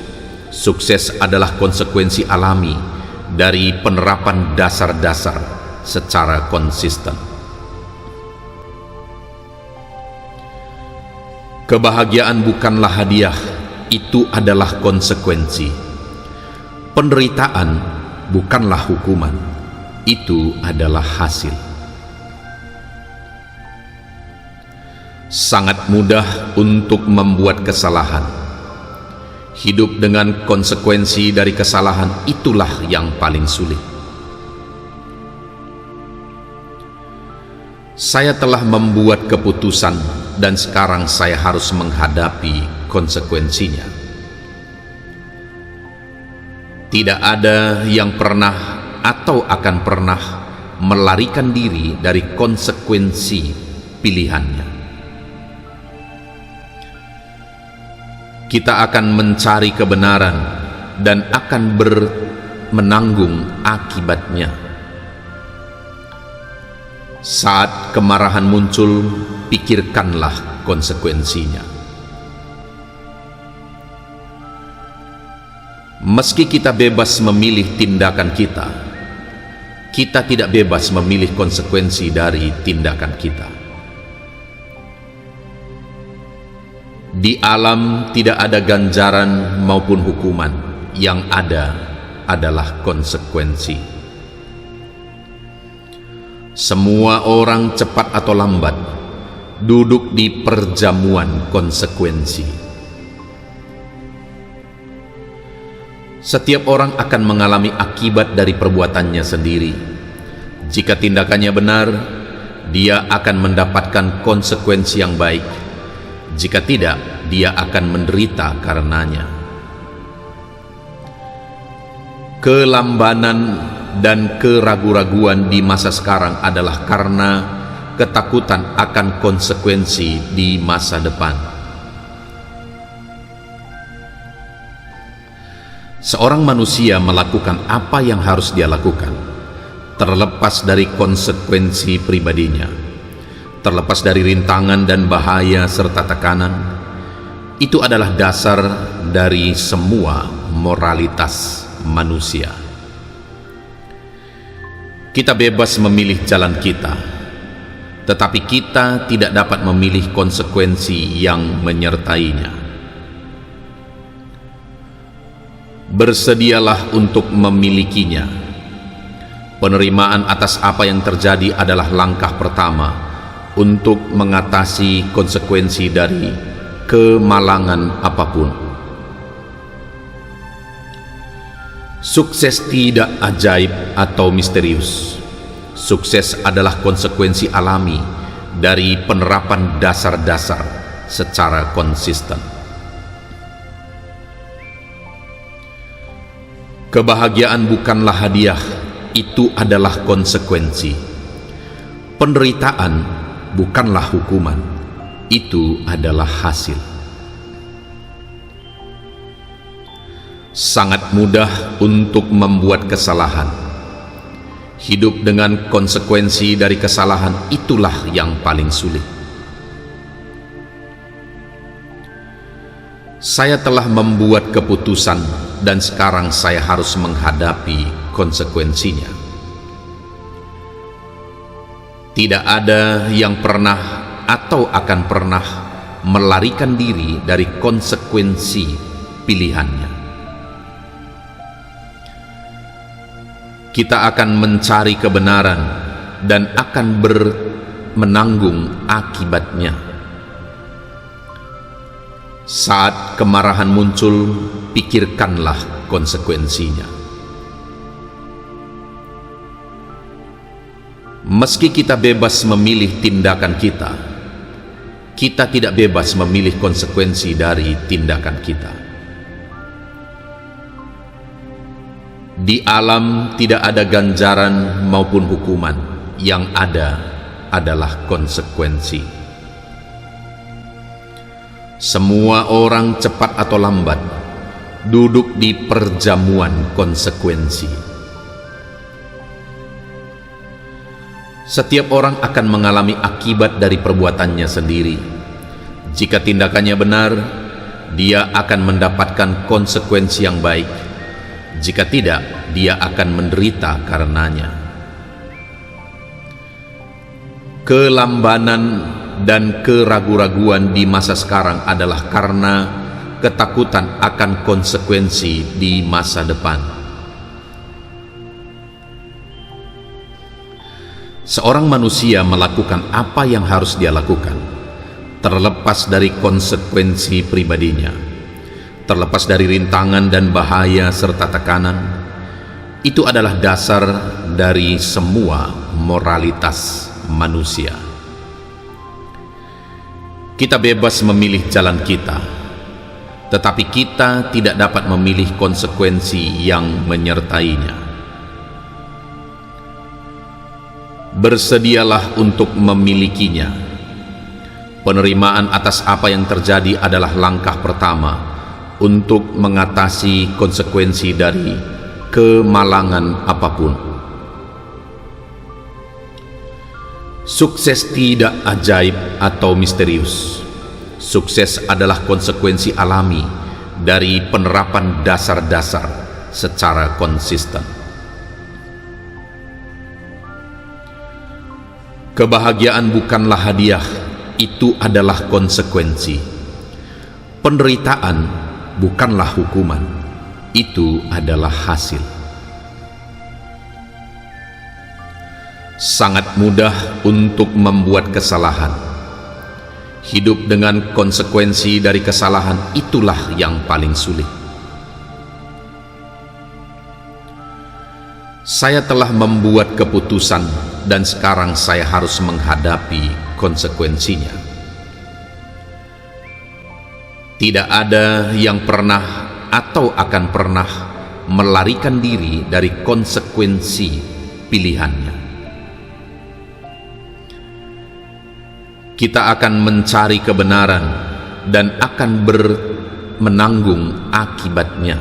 Sukses adalah konsekuensi alami dari penerapan dasar-dasar secara konsisten. Kebahagiaan bukanlah hadiah, itu adalah konsekuensi. Penderitaan bukanlah hukuman, itu adalah hasil. Sangat mudah untuk membuat kesalahan. Hidup dengan konsekuensi dari kesalahan itulah yang paling sulit. Saya telah membuat keputusan dan sekarang saya harus menghadapi konsekuensinya. Tidak ada yang pernah atau akan pernah melarikan diri dari konsekuensi pilihannya. Kita akan mencari kebenaran dan akan menanggung akibatnya. Saat kemarahan muncul, pikirkanlah konsekuensinya. Meski kita bebas memilih tindakan kita, kita tidak bebas memilih konsekuensi dari tindakan kita. Di alam tidak ada ganjaran maupun hukuman, yang ada adalah konsekuensi. Semua orang cepat atau lambat duduk di perjamuan konsekuensi. Setiap orang akan mengalami akibat dari perbuatannya sendiri. Jika tindakannya benar, dia akan mendapatkan konsekuensi yang baik. Jika tidak, dia akan menderita karenanya. Kelambanan dan keraguan-raguan di masa sekarang adalah karena ketakutan akan konsekuensi di masa depan. Seorang manusia melakukan apa yang harus dia lakukan, terlepas dari konsekuensi pribadinya, terlepas dari rintangan dan bahaya serta tekanan. Itu adalah dasar dari semua moralitas manusia. Kita bebas memilih jalan kita, tetapi kita tidak dapat memilih konsekuensi yang menyertainya. Bersedialah untuk memilikinya. Penerimaan atas apa yang terjadi adalah langkah pertama untuk mengatasi konsekuensi dari kemalangan apapun. Sukses tidak ajaib atau misterius. Sukses adalah konsekuensi alami dari penerapan dasar-dasar secara konsisten. Kebahagiaan bukanlah hadiah, itu adalah konsekuensi. Penderitaan bukanlah hukuman, itu adalah hasil. Sangat mudah untuk membuat kesalahan. Hidup dengan konsekuensi dari kesalahan itulah yang paling sulit. Saya telah membuat keputusan dan sekarang saya harus menghadapi konsekuensinya. Tidak ada yang pernah atau akan pernah melarikan diri dari konsekuensi pilihannya. Kita akan mencari kebenaran dan akan menanggung akibatnya. Saat kemarahan muncul, pikirkanlah konsekuensinya. Meski kita bebas memilih tindakan kita, kita tidak bebas memilih konsekuensi dari tindakan kita. Di alam tidak ada ganjaran maupun hukuman, yang ada adalah konsekuensi. Semua orang cepat atau lambat duduk di perjamuan konsekuensi. Setiap orang akan mengalami akibat dari perbuatannya sendiri. Jika tindakannya benar, dia akan mendapatkan konsekuensi yang baik. Jika tidak, dia akan menderita karenanya. Kelambanan dan keraguan-raguan di masa sekarang adalah karena ketakutan akan konsekuensi di masa depan. Seorang manusia melakukan apa yang harus dia lakukan, terlepas dari konsekuensi pribadinya, terlepas dari rintangan dan bahaya serta tekanan. Itu adalah dasar dari semua moralitas manusia. Kita bebas memilih jalan kita, tetapi kita tidak dapat memilih konsekuensi yang menyertainya. Bersedialah untuk memilikinya. Penerimaan atas apa yang terjadi adalah langkah pertama untuk mengatasi konsekuensi dari kemalangan apapun. Sukses tidak ajaib atau misterius. Sukses adalah konsekuensi alami dari penerapan dasar-dasar secara konsisten. Kebahagiaan bukanlah hadiah, itu adalah konsekuensi. Penderitaan bukanlah hukuman, itu adalah hasil. Sangat mudah untuk membuat kesalahan. Hidup dengan konsekuensi dari kesalahan itulah yang paling sulit. Saya telah membuat keputusan dan sekarang saya harus menghadapi konsekuensinya. Tidak ada yang pernah atau akan pernah melarikan diri dari konsekuensi pilihannya. Kita akan mencari kebenaran dan akan menanggung akibatnya.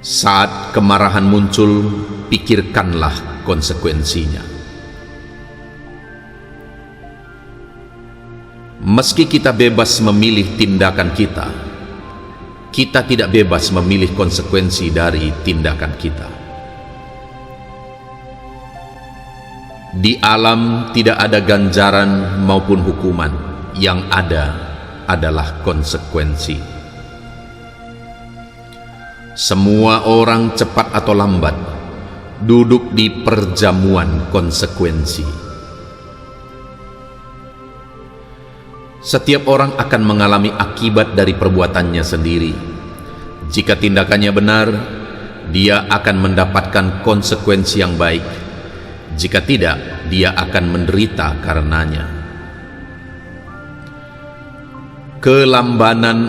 Saat kemarahan muncul, pikirkanlah konsekuensinya. Meski kita bebas memilih tindakan kita, kita tidak bebas memilih konsekuensi dari tindakan kita. Di alam tidak ada ganjaran maupun hukuman, yang ada adalah konsekuensi. Semua orang cepat atau lambat duduk di perjamuan konsekuensi. Setiap orang akan mengalami akibat dari perbuatannya sendiri. Jika tindakannya benar, dia akan mendapatkan konsekuensi yang baik. Jika tidak, dia akan menderita karenanya. Kelambanan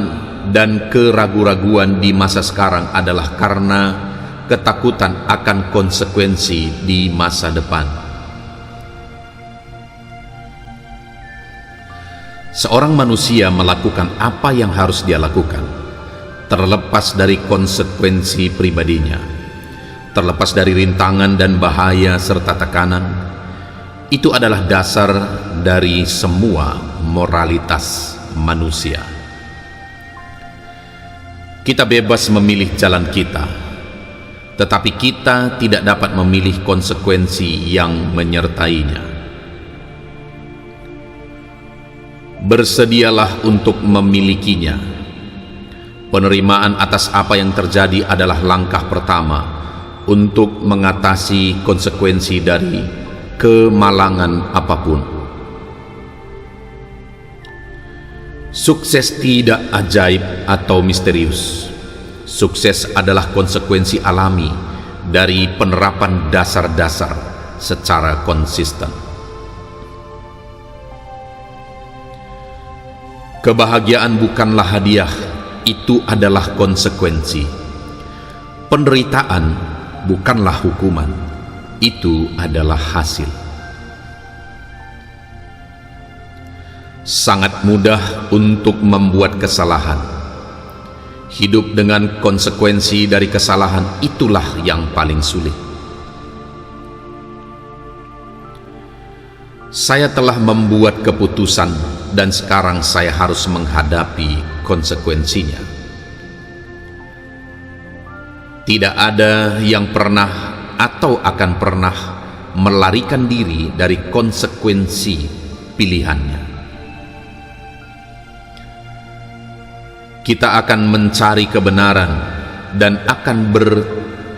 dan keraguan-raguan di masa sekarang adalah karena ketakutan akan konsekuensi di masa depan. Seorang manusia melakukan apa yang harus dia lakukan, terlepas dari konsekuensi pribadinya, terlepas dari rintangan dan bahaya serta tekanan. Itu adalah dasar dari semua moralitas manusia. Kita bebas memilih jalan kita, tetapi kita tidak dapat memilih konsekuensi yang menyertainya. Bersedialah untuk memilikinya. Penerimaan atas apa yang terjadi adalah langkah pertama untuk mengatasi konsekuensi dari kemalangan apapun. Sukses tidak ajaib atau misterius. Sukses adalah konsekuensi alami dari penerapan dasar-dasar secara konsisten. Kebahagiaan bukanlah hadiah, itu adalah konsekuensi. Penderitaan bukanlah hukuman, itu adalah hasil. Sangat mudah untuk membuat kesalahan. Hidup dengan konsekuensi dari kesalahan itulah yang paling sulit. Saya telah membuat keputusan dan sekarang saya harus menghadapi konsekuensinya. Tidak ada yang pernah atau akan pernah melarikan diri dari konsekuensi pilihannya. Kita akan mencari kebenaran dan akan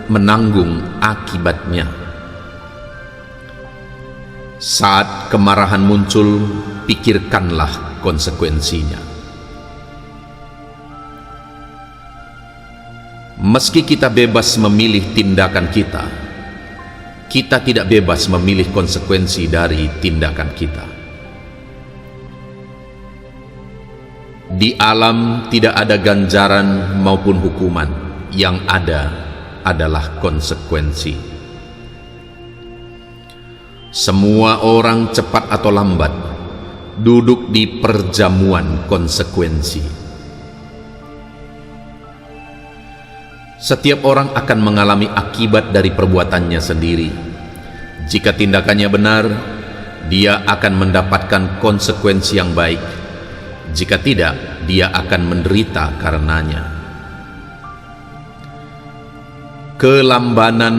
menanggung akibatnya. Saat kemarahan muncul, pikirkanlah konsekuensinya. Meski kita bebas memilih tindakan kita, kita tidak bebas memilih konsekuensi dari tindakan kita. Di alam tidak ada ganjaran maupun hukuman, yang ada adalah konsekuensi. Semua orang cepat atau lambat duduk di perjamuan konsekuensi. Setiap orang akan mengalami akibat dari perbuatannya sendiri. Jika tindakannya benar, dia akan mendapatkan konsekuensi yang baik. Jika tidak, dia akan menderita karenanya. Kelambanan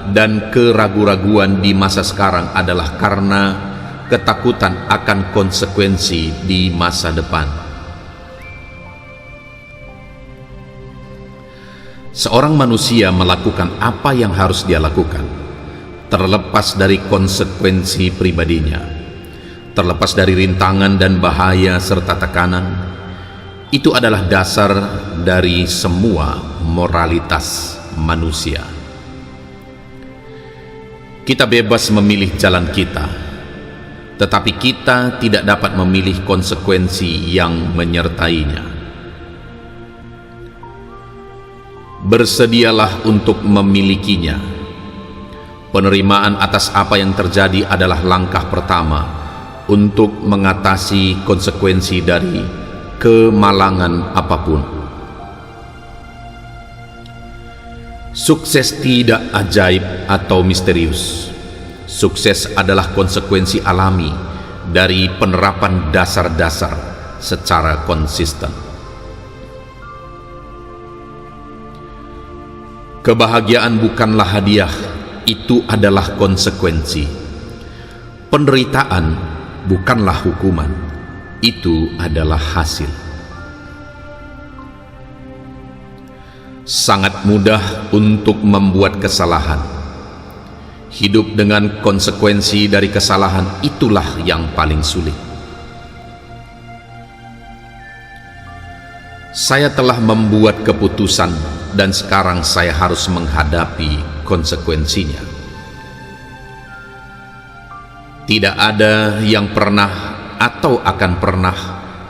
dan keraguan-raguan di masa sekarang adalah karena ketakutan akan konsekuensi di masa depan. Seorang manusia melakukan apa yang harus dia lakukan, terlepas dari konsekuensi pribadinya, terlepas dari rintangan dan bahaya serta tekanan. Itu adalah dasar dari semua moralitas manusia. Kita bebas memilih jalan kita, tetapi kita tidak dapat memilih konsekuensi yang menyertainya. Bersedialah untuk memilikinya. Penerimaan atas apa yang terjadi adalah langkah pertama untuk mengatasi konsekuensi dari kemalangan apapun. Sukses tidak ajaib atau misterius. Sukses adalah konsekuensi alami dari penerapan dasar-dasar secara konsisten. Kebahagiaan bukanlah hadiah, itu adalah konsekuensi. Penderitaan bukanlah hukuman, itu adalah hasil. Sangat mudah untuk membuat kesalahan. Hidup dengan konsekuensi dari kesalahan itulah yang paling sulit. Saya telah membuat keputusan dan sekarang saya harus menghadapi konsekuensinya. Tidak ada yang pernah atau akan pernah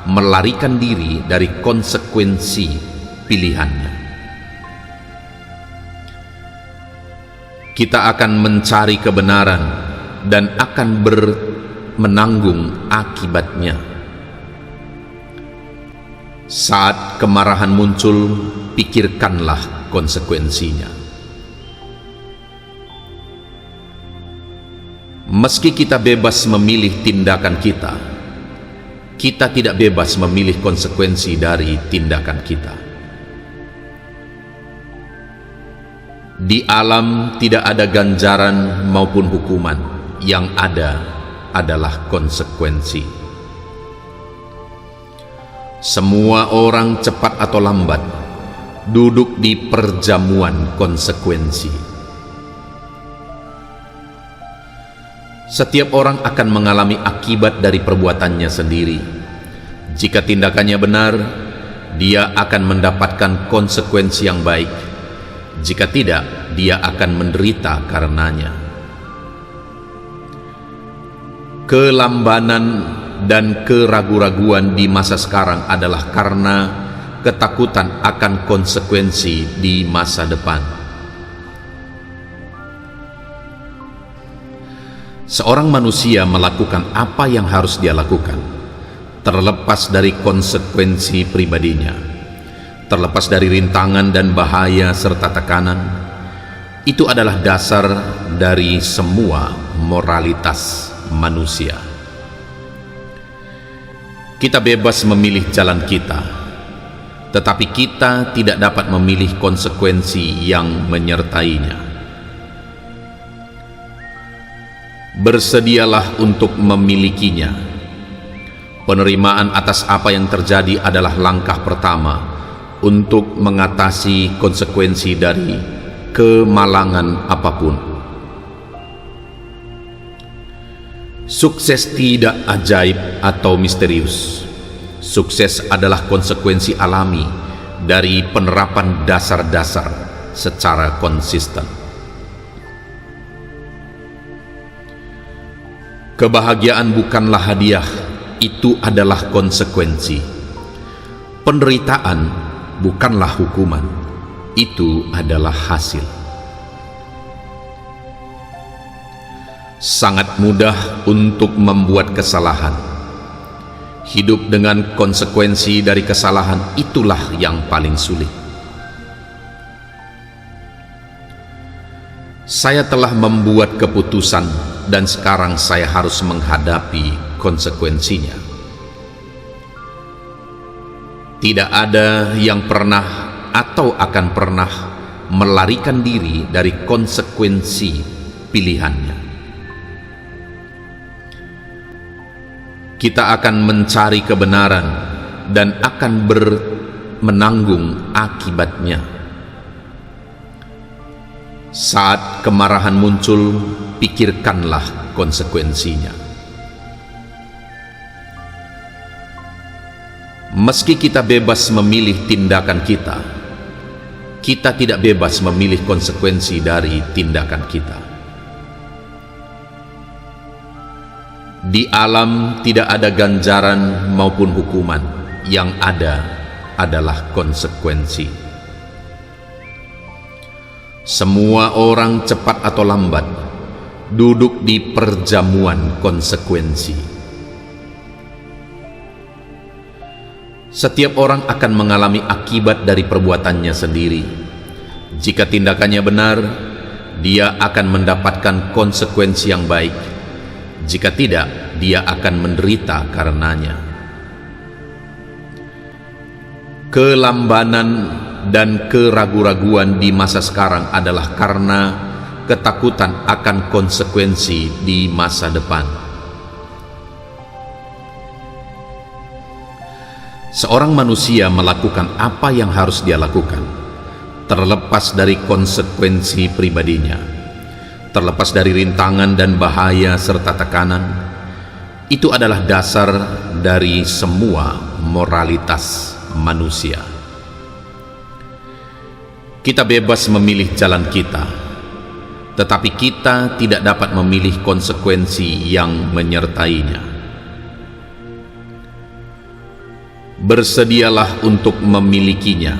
melarikan diri dari konsekuensi pilihannya. Kita akan mencari kebenaran dan akan menanggung akibatnya. Saat kemarahan muncul, pikirkanlah konsekuensinya. Meski kita bebas memilih tindakan kita, kita tidak bebas memilih konsekuensi dari tindakan kita. Di alam tidak ada ganjaran maupun hukuman, yang ada adalah konsekuensi. Semua orang cepat atau lambat duduk di perjamuan konsekuensi. Setiap orang akan mengalami akibat dari perbuatannya sendiri. Jika tindakannya benar, dia akan mendapatkan konsekuensi yang baik. Jika tidak, dia akan menderita karenanya. Kelambanan dan keraguan-raguan di masa sekarang adalah karena ketakutan akan konsekuensi di masa depan. Seorang manusia melakukan apa yang harus dia lakukan, terlepas dari konsekuensi pribadinya, terlepas dari rintangan dan bahaya serta tekanan. Itu adalah dasar dari semua moralitas manusia. Kita bebas memilih jalan kita, tetapi kita tidak dapat memilih konsekuensi yang menyertainya. Bersedialah untuk memilikinya. Penerimaan atas apa yang terjadi adalah langkah pertama untuk mengatasi konsekuensi dari kemalangan apapun. Sukses tidak ajaib atau misterius. Sukses adalah konsekuensi alami dari penerapan dasar-dasar secara konsisten. Kebahagiaan bukanlah hadiah, itu adalah konsekuensi. Penderitaan bukanlah hukuman, itu adalah hasil. Sangat mudah untuk membuat kesalahan. Hidup dengan konsekuensi dari kesalahan itulah yang paling sulit. Saya telah membuat keputusan dan sekarang saya harus menghadapi konsekuensinya. Tidak ada yang pernah atau akan pernah melarikan diri dari konsekuensi pilihannya. Kita akan mencari kebenaran dan akan menanggung akibatnya. Saat kemarahan muncul, pikirkanlah konsekuensinya. Meski kita bebas memilih tindakan kita, kita tidak bebas memilih konsekuensi dari tindakan kita. Di alam tidak ada ganjaran maupun hukuman, yang ada adalah konsekuensi. Semua orang cepat atau lambat duduk di perjamuan konsekuensi. Setiap orang akan mengalami akibat dari perbuatannya sendiri. Jika tindakannya benar, dia akan mendapatkan konsekuensi yang baik. Jika tidak, dia akan menderita karenanya. Kelambanan dan keraguan-raguan di masa sekarang adalah karena ketakutan akan konsekuensi di masa depan. Seorang manusia melakukan apa yang harus dia lakukan, terlepas dari konsekuensi pribadinya, terlepas dari rintangan dan bahaya serta tekanan. Itu adalah dasar dari semua moralitas manusia. Kita bebas memilih jalan kita, tetapi kita tidak dapat memilih konsekuensi yang menyertainya. Bersedialah untuk memilikinya.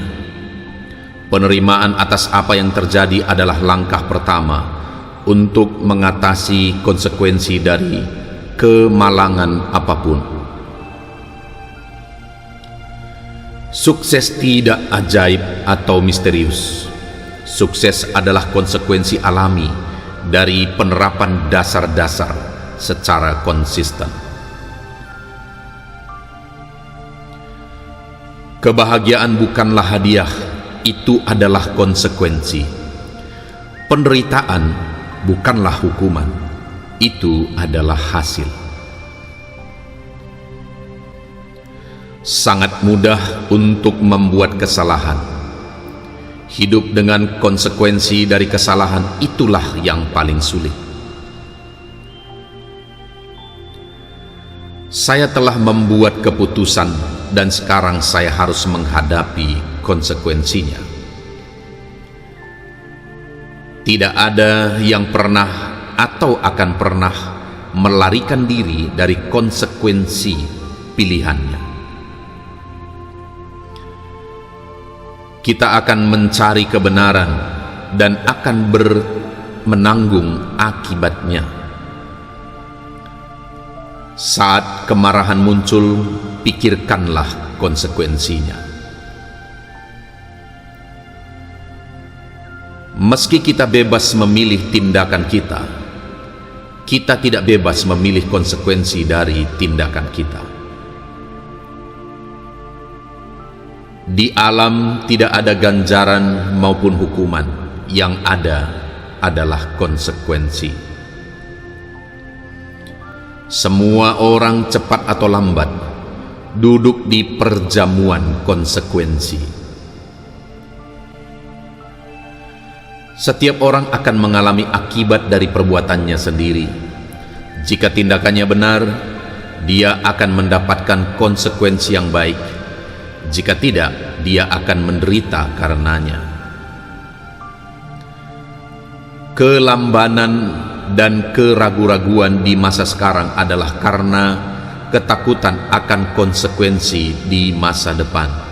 Penerimaan atas apa yang terjadi adalah langkah pertama untuk mengatasi konsekuensi dari kemalangan apapun. Sukses tidak ajaib atau misterius. Sukses adalah konsekuensi alami dari penerapan dasar-dasar secara konsisten. Kebahagiaan bukanlah hadiah, itu adalah konsekuensi. Penderitaan bukanlah hukuman, itu adalah hasil. Sangat mudah untuk membuat kesalahan. Hidup dengan konsekuensi dari kesalahan, itulah yang paling sulit. Saya telah membuat keputusan dan sekarang saya harus menghadapi konsekuensinya. Tidak ada yang pernah atau akan pernah melarikan diri dari konsekuensi pilihannya. Kita akan mencari kebenaran dan akan menanggung akibatnya. Saat kemarahan muncul, pikirkanlah konsekuensinya. Meski kita bebas memilih tindakan kita, kita tidak bebas memilih konsekuensi dari tindakan kita. Di alam tidak ada ganjaran maupun hukuman, yang ada adalah konsekuensi. Semua orang cepat atau lambat duduk di perjamuan konsekuensi. Setiap orang akan mengalami akibat dari perbuatannya sendiri. Jika tindakannya benar, dia akan mendapatkan konsekuensi yang baik. Jika tidak, dia akan menderita karenanya. Kelambanan dan keraguan-raguan di masa sekarang adalah karena ketakutan akan konsekuensi di masa depan.